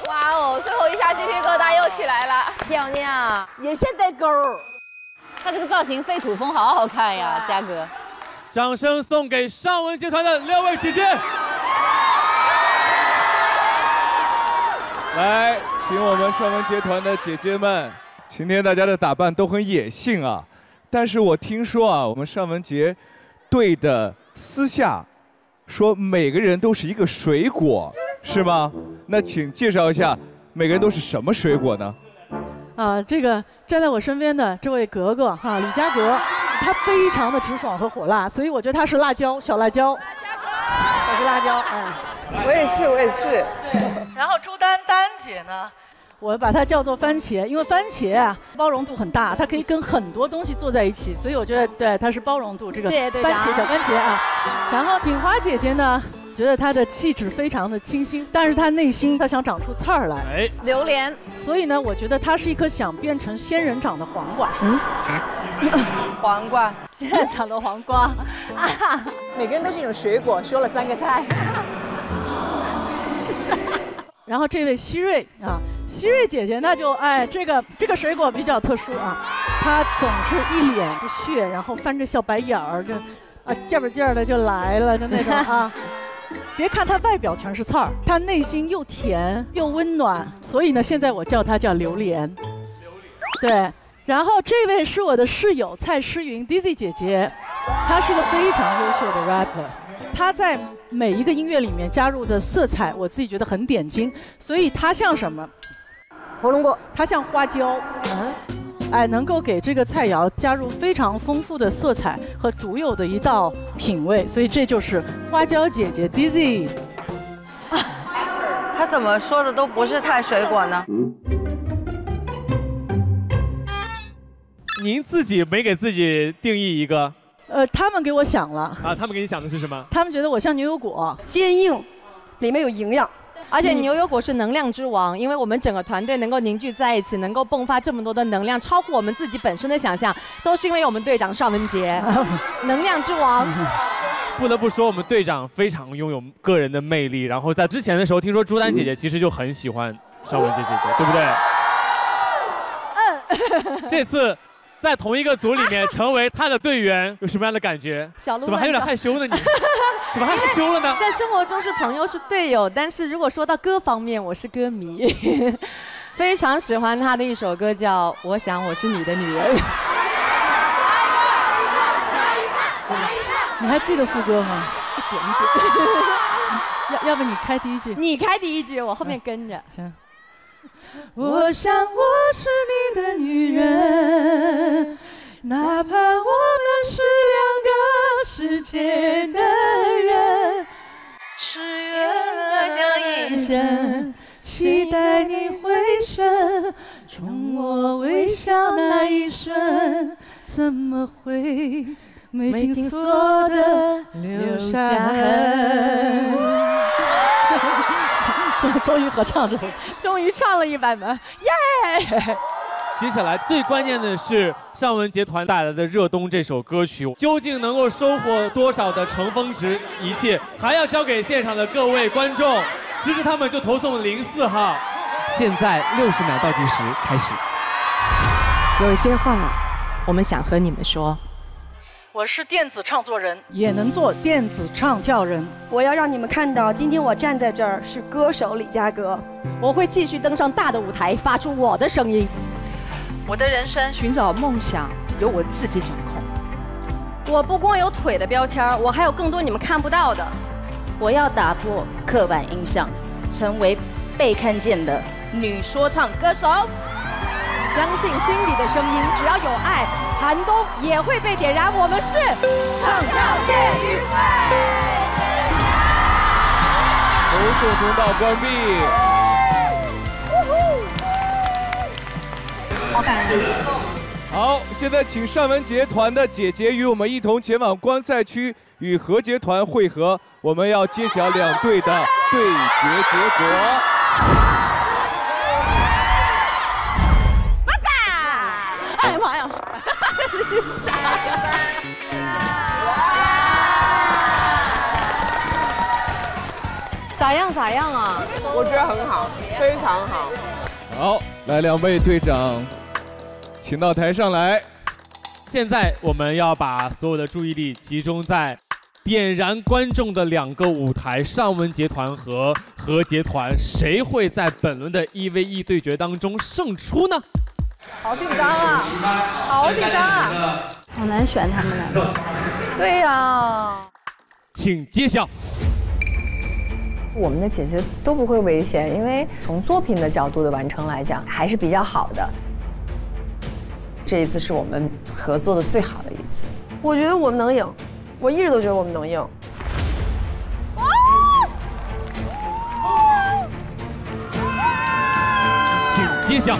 哇哦，最后一下鸡皮疙瘩又起来了，漂亮，眼线带钩。他这个造型废土风好好看呀，嘉哥。掌声送给尚雯婕团的6位姐姐。来，请我们尚雯婕团的姐姐们，今天大家的打扮都很野性啊。但是我听说啊，我们尚雯婕队的私下说每个人都是一个水果，是吗？那请介绍一下每个人都是什么水果呢？这个站在我身边的这位格格哈，李佳格，她非常的直爽和火辣，所以我觉得她是辣椒，小辣椒。我是辣椒，哎，我也是，我也是。然后朱丹姐呢，我把它叫做番茄，因为番茄啊包容度很大，它可以跟很多东西坐在一起，所以我觉得对它是包容度这个番茄小番茄啊。然后锦华姐姐呢，觉得她的气质非常的清新，但是她内心她想长出刺儿来。榴莲，所以呢，我觉得她是一颗想变成仙人掌的黄瓜。黄瓜，仙人掌的黄瓜啊！每个人都是一种水果，说了3个菜。然后这位希瑞啊，希瑞姐姐那就这个水果比较特殊啊，她总是一脸不屑，然后翻着小白眼儿，劲儿的就来了的那种啊。别看她外表全是刺儿，她内心又甜又温暖，所以呢，现在我叫她叫榴莲。对，然后这位是我的室友蔡诗芸 Dizzy 姐姐，她是个非常优秀的 rapper， 她在每一个音乐里面加入的色彩，我自己觉得很点睛，所以她像什么？火龙果，它像花椒。能够给这个菜肴加入非常丰富的色彩和独有的一道品味，所以这就是花椒姐姐 Dizzy。他怎么说的都不是太水果呢？您自己没给自己定义一个？他们给我想了。啊，他们给你想的是什么？他们觉得我像牛油果，坚硬，里面有营养。而且牛油果是能量之王，因为我们整个团队能够凝聚在一起，能够迸发这么多的能量，超乎我们自己本身的想象，都是因为我们队长尚雯婕，能量之王。不得不说，我们队长非常拥有个人的魅力。然后在之前的时候，听说朱丹姐姐其实就很喜欢尚雯婕姐姐，对不对？这次在同一个组里面成为她的队员，有什么样的感觉？小鹿怎么还有点害羞呢？你怎么还害羞了呢？在生活中是朋友是队友，但是如果说到歌方面，我是歌迷，非常喜欢她的一首歌叫《我想我是你的女人》。你还记得副歌吗？一点一点。要不你开第一句？你开第一句，我后面跟着。行。我想我是你的女人，哪怕我们是2个世界的人，只愿这一生期待你回神，冲我微笑那一瞬，怎么会没紧锁的留下痕？终于合唱这首，终于唱了一版本，耶！接下来最关键的是尚雯婕团带来的《热冬》这首歌曲，究竟能够收获多少的乘风值？一切还要交给现场的各位观众，支持他们就投送04号。现在60秒倒计时开始。有一些话，我们想和你们说。我是电子唱作人，也能做电子唱跳人。我要让你们看到，今天我站在这儿是歌手李佳格。我会继续登上大的舞台，发出我的声音。我的人生寻找梦想，由我自己掌控。我不光有腿的标签，我还有更多你们看不到的。我要打破刻板印象，成为被看见的女说唱歌手。相信心底的声音，只要有爱，寒冬也会被点燃。我们是唱跳夜余会。投诉通道关闭。好感人。好，现在请尚雯婕团的姐姐与我们一同前往观赛区与何洁团会合，我们要揭晓2队的对决结果。哎呀妈呀！傻呀！咋样啊？我觉得很好，非常好。好，来2位队长，请到台上来。现在我们要把所有的注意力集中在点燃观众的2个舞台，尚雯婕团和何洁团，谁会在本轮的1v1对决当中胜出呢？好紧张啊！好紧张啊！好难选他们两个。对呀。请揭晓。我们的姐姐都不会危险，因为从作品的角度的完成来讲，还是比较好的。这一次是我们合作的最好的一次。我觉得我们能赢，我一直都觉得我们能赢。请揭晓。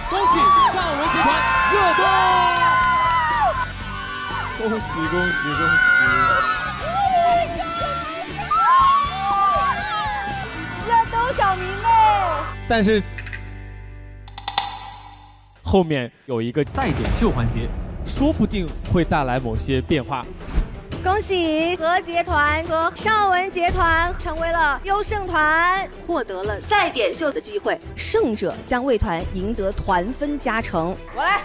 恭喜尚雯婕团热度！恭喜恭喜恭喜！热搜小明妹。但是后面有一个赛点秀环节，说不定会带来某些变化。恭喜何洁团和尚雯婕团成为了优胜团，获得了赛点秀的机会，胜者将为团赢得团分加成。我来。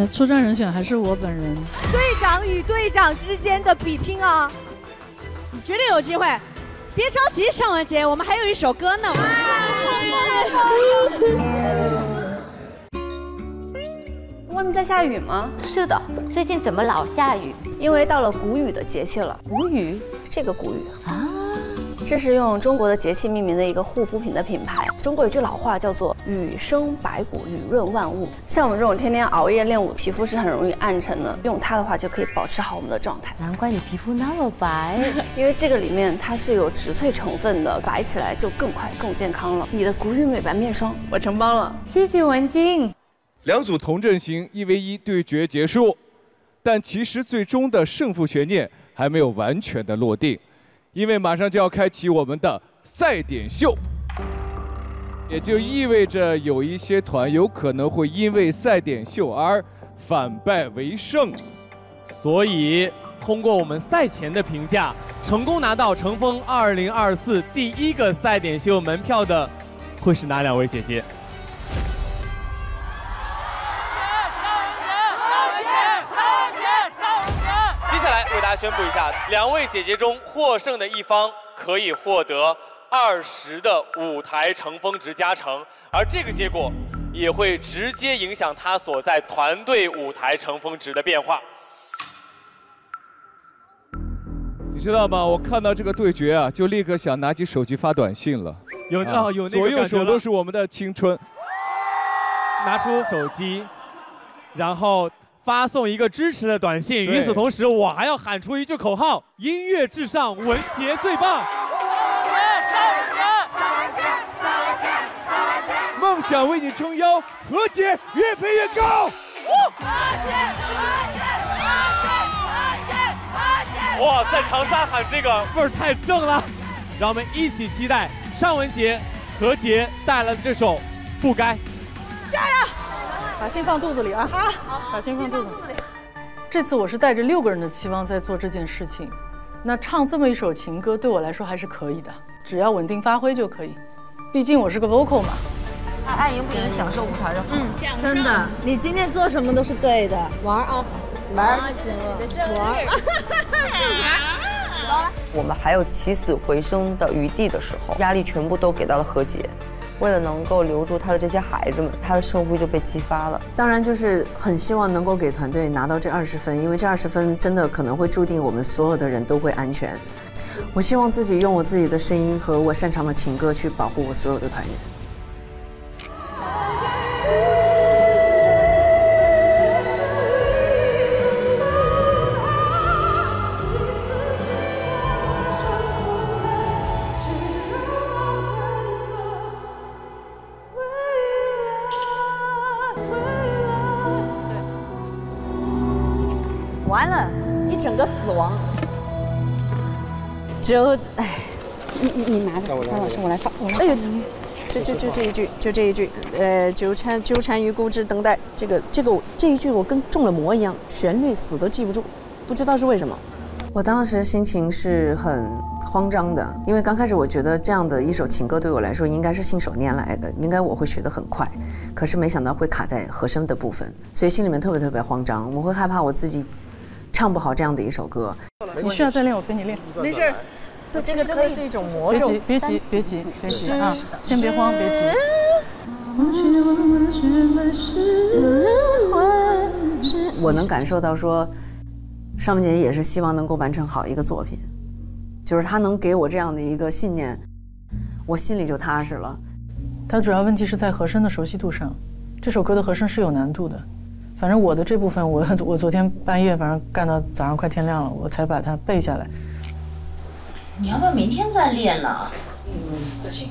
出战人选还是我本人。队长与队长之间的比拼啊，你绝对有机会，别着急，尚雯婕，我们还有一首歌呢。外面在下雨吗？是的，最近怎么老下雨？因为到了谷雨的节气了。谷雨，这个谷雨啊，这是用中国的节气命名的一个护肤品的品牌。中国有句老话叫做“雨生百谷，雨润万物”。像我们这种天天熬夜练舞，皮肤是很容易暗沉的。用它的话就可以保持好我们的状态。难怪你皮肤那么白，因为这个里面它是有植萃成分的，白起来就更快更健康了。你的谷雨美白面霜我承包了，谢谢文静。2组同阵型1v1对决结束，但其实最终的胜负悬念还没有完全的落定，因为马上就要开启我们的赛点秀，也就意味着有一些团有可能会因为赛点秀而反败为胜。所以通过我们赛前的评价，成功拿到乘风2024第1个赛点秀门票的会是哪2位姐姐？接下来为大家宣布一下，2位姐姐中获胜的一方可以获得20的舞台乘风值加成，而这个结果也会直接影响她所在团队舞台乘风值的变化。你知道吗？我看到这个对决啊，就立刻想拿起手机发短信了。有那个左右手都是我们的青春。拿出手机，然后发送一个支持的短信。与此同时，我还要喊出一句口号：音乐至上，雯婕最棒。梦想为你撑腰，何洁越飞越高。哇，在长沙喊这个味儿太正了，让我们一起期待尚雯婕、何洁带来的这首《不该》。加油！把心放肚子里啊！好，把心放肚子里。这次我是带着6个人的期望在做这件事情，那唱这么一首情歌对我来说还是可以的，只要稳定发挥就可以。毕竟我是个 vocal 嘛。爱赢不赢，享受舞台就好。真的，你今天做什么都是对的，玩啊，玩就行了，玩。我们还有起死回生的余地的时候，压力全部都给到了何洁。为了能够留住他的这些孩子们，他的胜负就被激发了。当然，就是很希望能够给团队拿到这20分，因为这20分真的可能会注定我们所有的人都会安全。我希望自己用我自己的声音和我擅长的情歌去保护我所有的团员。完了，一整个死亡。只有，哎，你拿着，我来放，哎呦，就这一句，纠缠于固执等待，这一句我跟中了魔一样，旋律死都记不住，不知道是为什么。我当时心情是很慌张的，因为刚开始我觉得这样的一首情歌对我来说应该是信手拈来的，应该我会学得很快，可是没想到会卡在和声的部分，所以心里面特别慌张，我会害怕我自己唱不好这样的一首歌。你需要再练，我陪你练。没事。对，这个真的是一种魔咒。别急啊！先别慌，别急。我能感受到说，尚雯婕也是希望能够完成好一个作品，就是她能给我这样的一个信念，我心里就踏实了。它主要问题是在和声的熟悉度上，这首歌的和声是有难度的。反正我的这部分，我昨天半夜反正干到早上快天亮了，我才把它背下来。你要不要明天再练呢？不行，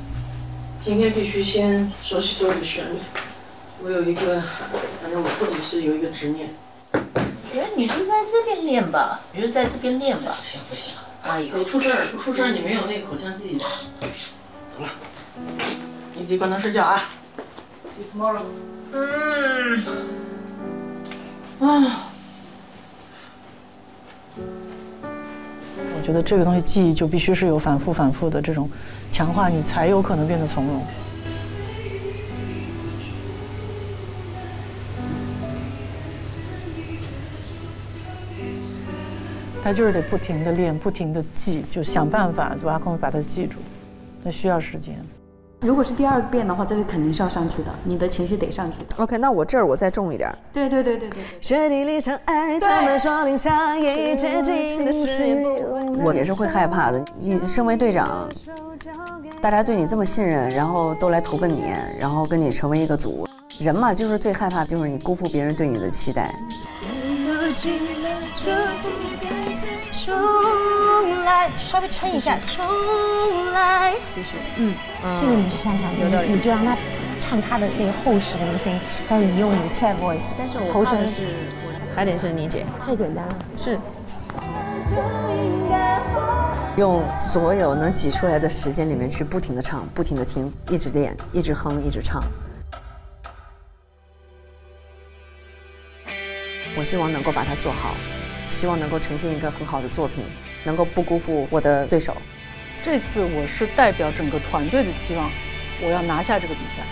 今天必须先熟悉所有的旋律。我有一个，反正我自己是有一个执念。觉得女生在这边练吧，比如在这边练吧。不行。哎呦，不出事儿，你没有那个口腔记忆。走了，你自己关灯睡觉啊。See you tomorrow。我觉得这个东西记忆就必须是有反复的这种强化，你才有可能变得从容。他就是得不停的练，不停的记，就想办法挖空把它记住，那需要时间。如果是第二遍的话，这个肯定是要上去的，你的情绪得上去的。 OK， 那我这儿我再重一点。对。雪地里尘埃，他们说零下一接近的是我也是会害怕的。你身为队长，大家对你这么信任，然后都来投奔你，然后跟你成为一个组，人嘛，就是最害怕就是你辜负别人对你的期待。稍微撑一下，重来。这个你是擅长的，你就让他唱他的那个厚实的那个声音，但是你用你的 chat voice， 但是我头声是还得是你姐，太简单了。是用所有能挤出来的时间里面去不停的唱，不停的听，一直练，一直哼，一直唱。我希望能够把它做好，希望能够呈现一个很好的作品，能够不辜负我的对手。这次我是代表整个团队的期望，我要拿下这个比赛。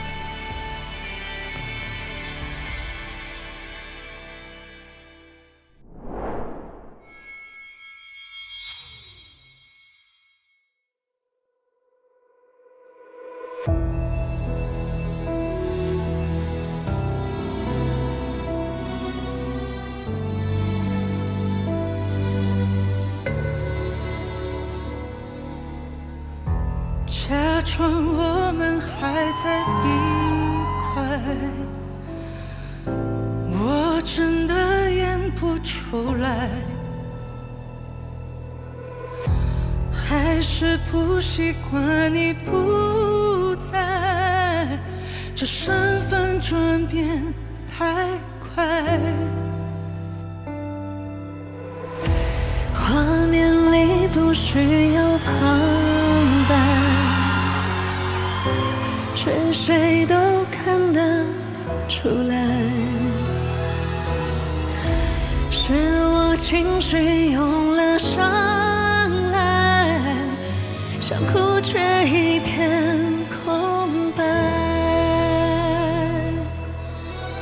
假装我们还在一块，我真的演不出来，还是不习惯你不在，这身份转变太快。画面里不需要旁白，却谁都看得出来，是我情绪涌了上来，想哭却一片空白。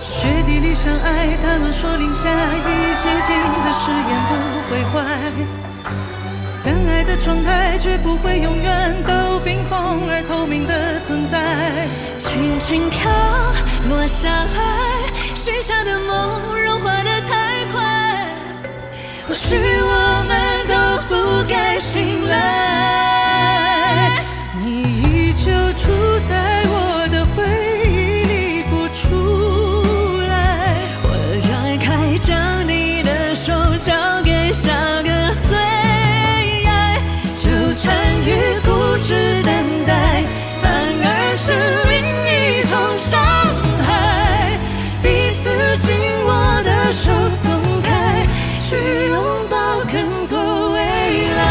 雪地里相爱，他们说零下一接近的誓言不会坏，但爱的状态绝不会永远都冰封而透明的存在。轻轻飘落下来，许下的梦融化得太快，或许我们都不该醒来。你依旧住在我的回忆里不出来，我张开将你的手交给下个最爱，纠缠与固执等待，反而是另一种伤害。彼此紧握的手松开，去拥抱更多未来。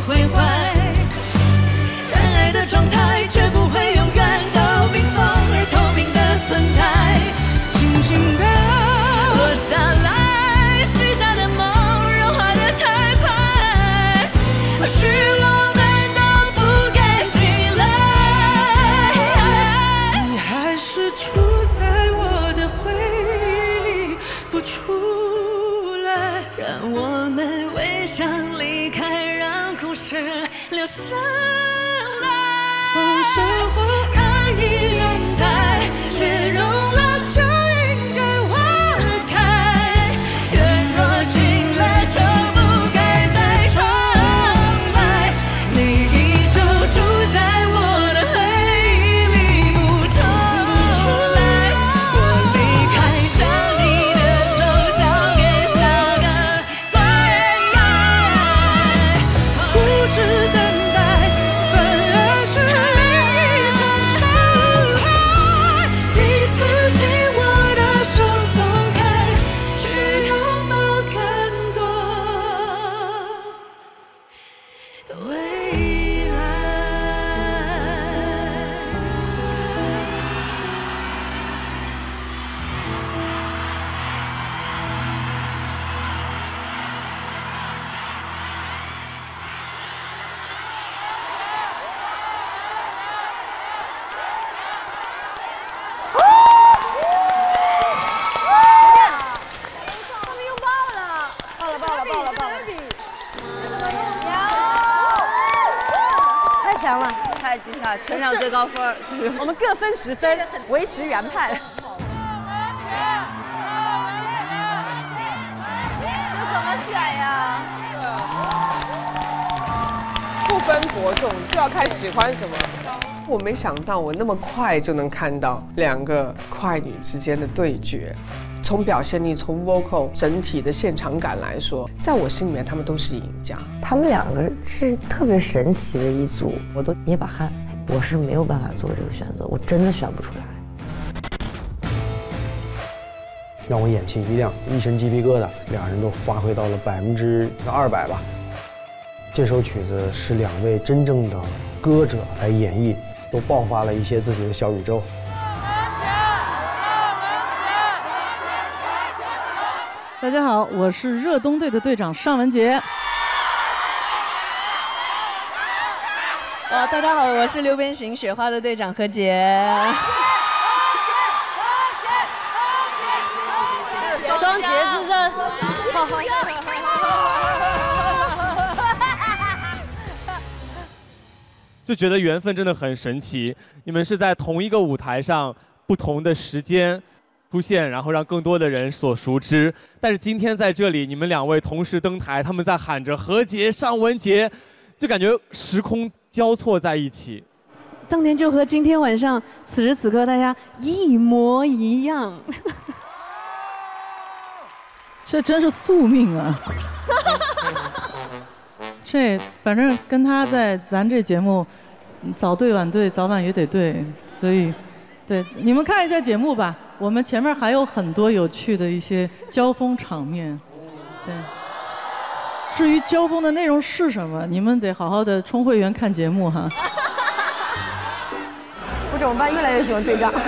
会坏。但爱的状态却不会永远都冰封而透明的存在，轻轻地落下来，许下的梦融化得太快，而去了难道不该醒来？你还是住在我的回忆里不出来，让我们微笑离开，让故事留下来。放手后爱依然在，却融了就应该花开。缘若尽了就不该再重来，你依旧住在我的回忆里不出来。我离开，将你的手交给下个最爱，固执等待反而是另一场伤害。彼此紧握的手松开，去拥抱更多未来。他们又爆了，爆了！太强了，太精彩，全场最高分。我们各分10分，维持原判。这怎么选呀？不分伯仲，就要看喜欢什么。我没想到我那么快就能看到2个快女之间的对决。从表现力，从 vocal 整体的现场感来说，在我心里面他们都是赢家。他们2个是特别神奇的一组，我都捏把汗，我是没有办法做这个选择，我真的选不出来。让我眼前一亮，一身鸡皮疙瘩，2人都发挥到了200%吧。这首曲子是2位真正的歌者来演绎，都爆发了一些自己的小宇宙。大家好，我是热冬队的队长尚雯婕。大家好，我是溜边行雪花的队长何洁。双节之争，就觉得缘分真的很神奇。你们是在同一个舞台上，不同的时间出现，然后让更多的人所熟知。但是今天在这里，你们2位同时登台，他们在喊着何洁、尚雯婕，就感觉时空交错在一起。当年就和今天晚上此时此刻大家一模一样。这真是宿命啊！这反正跟他在咱这节目，早对晚对，早晚也得对，所以，对你们看一下节目吧，我们前面还有很多有趣的一些交锋场面，对。至于交锋的内容是什么，你们得好好的充会员看节目哈。我怎么办？越来越喜欢队长，就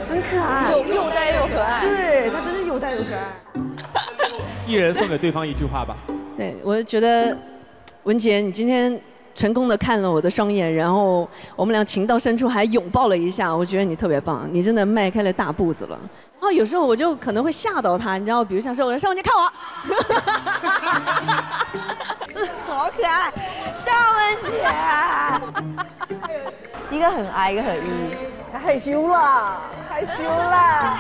很可爱，又呆又可爱。对他真是又呆又可爱。一人送给对方一句话吧。对，我觉得雯婕，你今天成功的看了我的双眼，然后我们俩情到深处还拥抱了一下，我觉得你特别棒，你真的迈开了大步子了。然后有时候我就可能会吓到他，你知道，比如像说我说尚雯婕看我，好可爱，尚雯婕。一个很矮，一个很 E， 他害羞了，害羞了。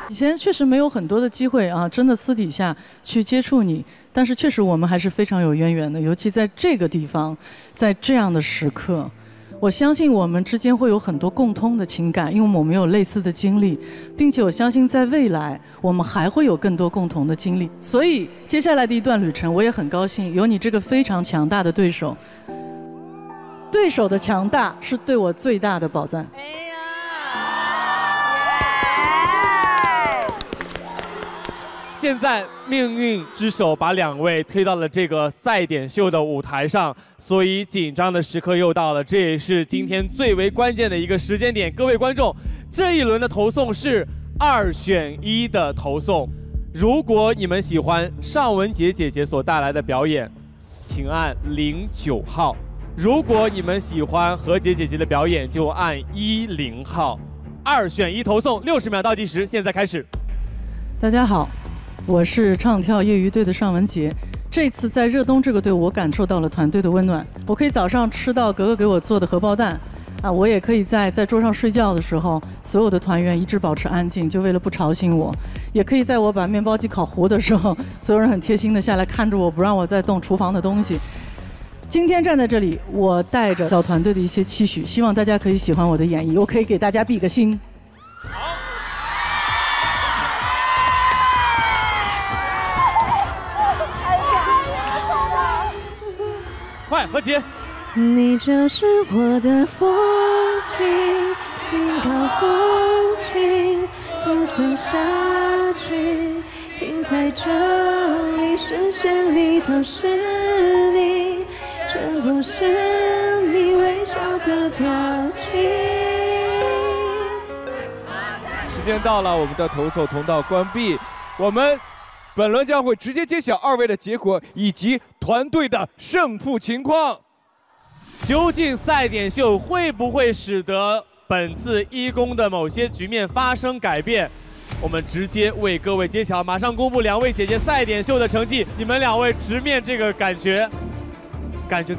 以前确实没有很多的机会啊，真的私底下去接触你，但是确实我们还是非常有渊源的，尤其在这个地方，在这样的时刻，我相信我们之间会有很多共通的情感，因为我们有类似的经历，并且我相信在未来我们还会有更多共同的经历。所以接下来的一段旅程，我也很高兴有你这个非常强大的对手。对手的强大是对我最大的保障。现在命运之手把2位推到了这个赛点秀的舞台上，所以紧张的时刻又到了，这也是今天最为关键的一个时间点。各位观众，这一轮的投送是2选1的投送。如果你们喜欢尚雯婕姐姐所带来的表演，请按09号；如果你们喜欢何洁姐姐的表演，就按10号。2选1投送，60秒倒计时，现在开始。大家好，我是唱跳业余队的尚雯婕。这次在热冬这个队伍，我感受到了团队的温暖。我可以早上吃到格格给我做的荷包蛋，我也可以在桌上睡觉的时候，所有的团员一直保持安静，就为了不吵醒我。也可以在我把面包机烤糊的时候，所有人很贴心的下来看着我，不让我再动厨房的东西。今天站在这里，我带着小团队的一些期许，希望大家可以喜欢我的演绎，我可以给大家比个心。快，何洁。你就是我的风景，云高风轻，不曾下去，停在这里，视线里都是你，全部是你微笑的表情。时间到了，我们的投送通道关闭，我们本轮将会直接揭晓2位的结果以及团队的胜负情况。究竟赛点秀会不会使得本次1公的某些局面发生改变？我们直接为各位揭晓，马上公布2位姐姐赛点秀的成绩。你们2位直面这个感觉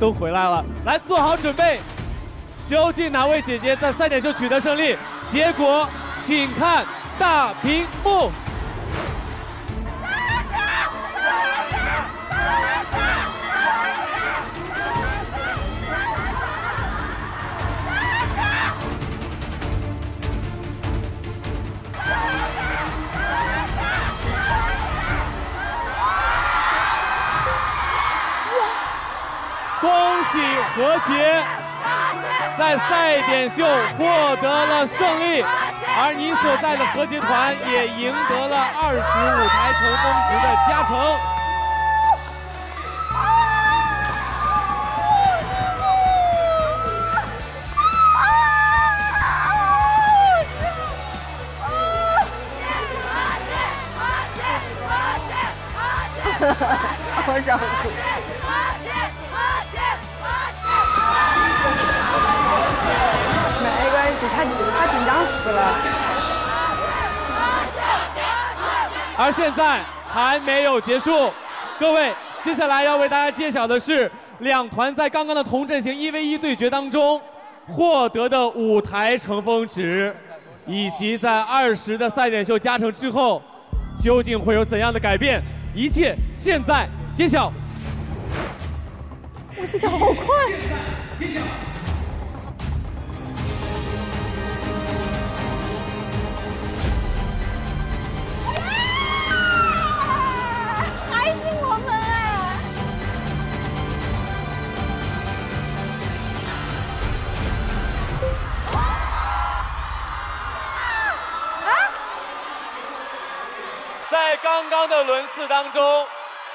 都回来了，来做好准备。究竟哪位姐姐在赛点秀取得胜利？结果请看大屏幕。恭喜何洁在赛点秀获得了胜利，而你所在的何洁团也赢得了25台乘风值的加成。我想哭。没关系，他紧张死了。而现在还没有结束，各位，接下来要为大家揭晓的是2团在刚刚的同阵型1v1对决当中获得的5台乘风值，以及在20的赛点秀加成之后，究竟会有怎样的改变？一切现在揭晓。我心跳好快。还是我们哎！在刚刚的轮次当中，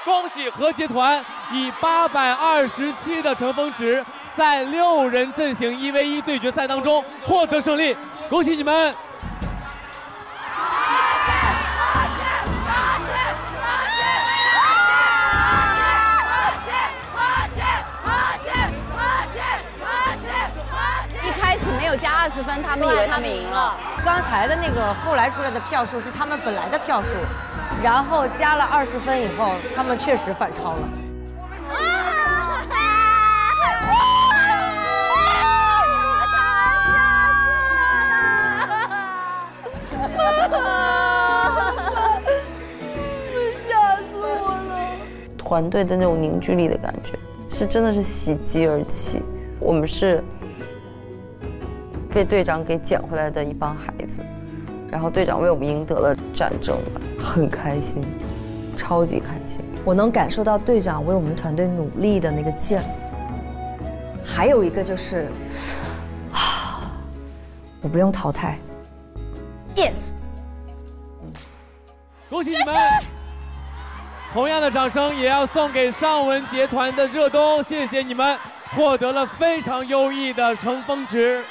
恭喜何洁团以827的乘风值，在6人阵型1v1对决赛当中获得胜利，恭喜你们！一开始没有加20分，他们以为他们赢了。刚才的那个后来出来的票数是他们本来的票数，然后加了20分以后，他们确实反超了。吓死我了！团队的那种凝聚力的感觉，是真的是喜极而泣。我们是被队长给捡回来的一帮孩子，然后队长为我们赢得了战争，很开心，超级开心。我能感受到队长为我们团队努力的那个劲儿。还有一个就是，我不用淘汰 ，yes。恭喜你们！同样的掌声也要送给尚雯婕团的热冬，谢谢你们获得了非常优异的乘风值。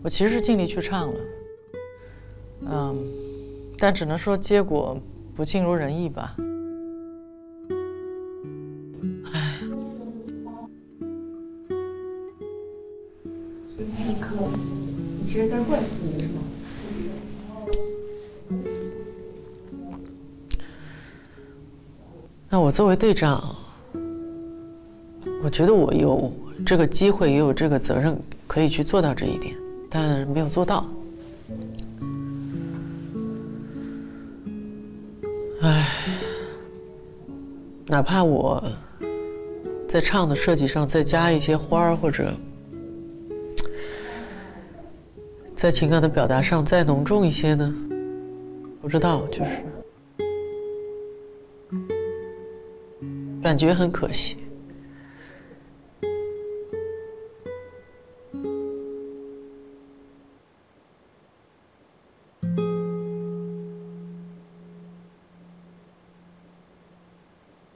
我其实是尽力去唱了，但只能说结果不尽如人意吧。唉，那一刻，你其实在怪自己是吗？那我作为队长，我觉得我有这个机会，也有这个责任，可以去做到这一点，但没有做到。唉，哪怕我在唱的设计上再加一些花儿，或者在情感的表达上再浓重一些呢？不知道，就是感觉很可惜。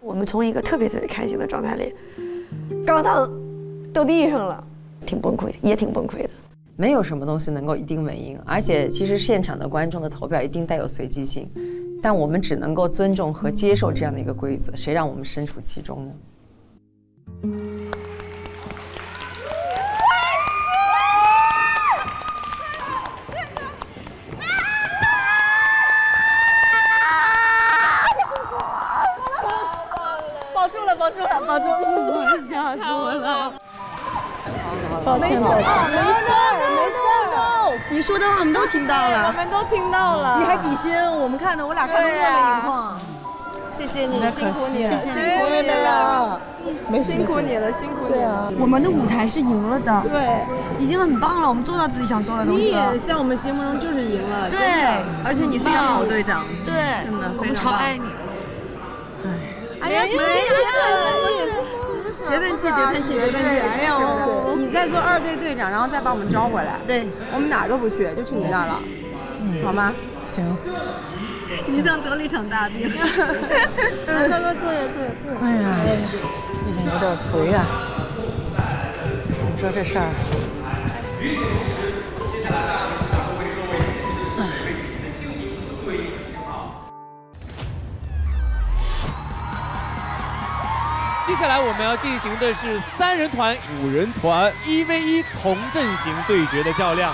我们从一个特别开心的状态里，刚当到地上了，挺崩溃的，也挺崩溃的。没有什么东西能够一定稳赢，而且其实现场的观众的投票一定带有随机性，但我们只能够尊重和接受这样的一个规则，谁让我们身处其中呢？保住了，保住了，保住了！吓死我了！没事，没事，你说的话我们都听到了，我们都听到了。你还比心，我们看的，我俩看都热泪盈眶。谢谢你，辛苦你了，辛苦你了，辛苦你了，辛苦你了。我们的舞台是赢了的，对，已经很棒了，我们做到自己想做的东西了。你也在我们心目中就是赢了，对，而且你是一个好队长，对，真的我们超爱你。哎呀，没别叹气，别叹气，别叹气！哎呦，你再做2队队长，然后再把我们招回来。对，我们哪儿都不去，就去你那儿了，好吗？行。你像得了一场大病。来，哥哥坐下，坐下，坐下。哎呀，已经有点颓呀。你说这事儿，接下来我们要进行的是3人团、5人团1v1同阵型对决的较量。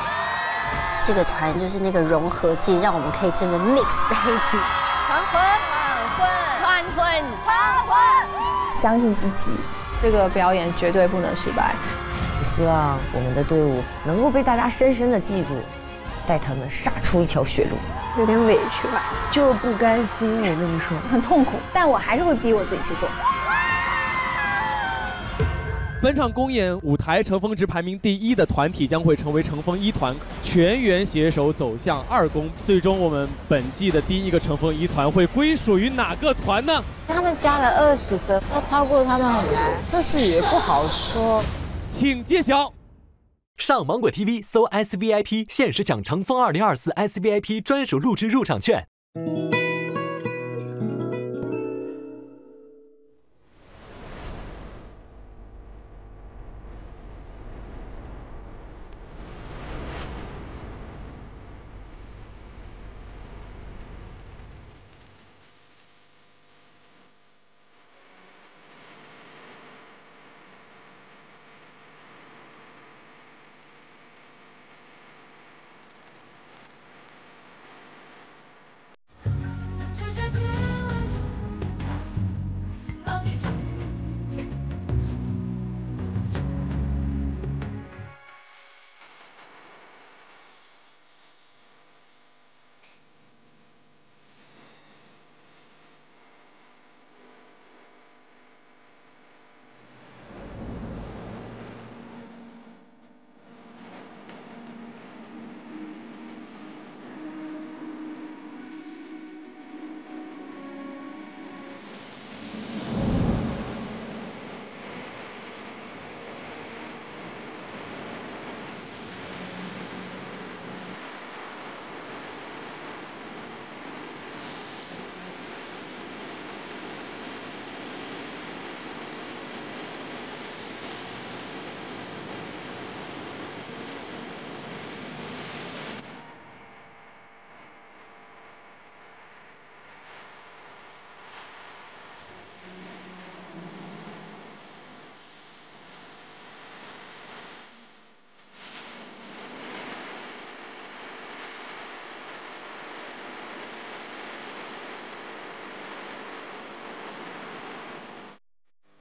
这个团就是那个融合剂，让我们可以真的 mix 在一起。团魂，相信自己，这个表演绝对不能失败。希望我们的队伍能够被大家深深的记住，带他们杀出一条血路。有点委屈吧，就不甘心，我跟你说，很痛苦，但我还是会逼我自己去做。本场公演舞台乘风值排名第1的团体将会成为乘风1团，全员携手走向2公。最终，我们本季的第1个乘风1团会归属于哪个团呢？他们加了20分，要超过他们很难，但是也不好说。请揭晓。上芒果 TV 搜 SVIP， 限时抢乘风2024 SVIP 专属录制入场券。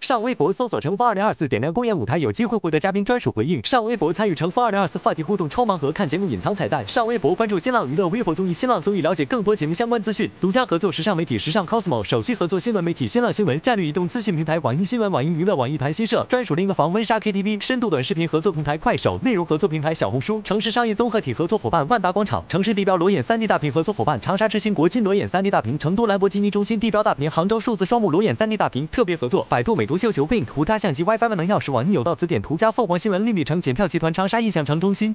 上微博搜索乘风2024，点亮公演舞台，有机会获得嘉宾专属回应。上微博参与乘风2024话题互动抽盲盒，看节目隐藏彩蛋。上微博关注新浪娱乐微博综艺新浪综艺，了解更多节目相关资讯。独家合作时尚媒体时尚 Cosmo， 首席合作新闻媒体新浪新闻，战略移动资讯平台网易新闻、网易娱乐、网易谈新社，专属另一个房温莎 KTV， 深度短视频合作平台快手，内容合作平台小红书，城市商业综合体合作伙伴万达广场，城市地标裸眼 3D 大屏合作伙伴长沙之星国金裸眼 3D 大屏，成都兰博基尼中心地标大屏，杭州数字双目裸眼 3D 大屏特别合作，百度美图秀秀 Wink 无他相机 WiFi 万能钥匙，网易有道词典，途家凤凰新闻，另立城检票集团长沙意象城中心。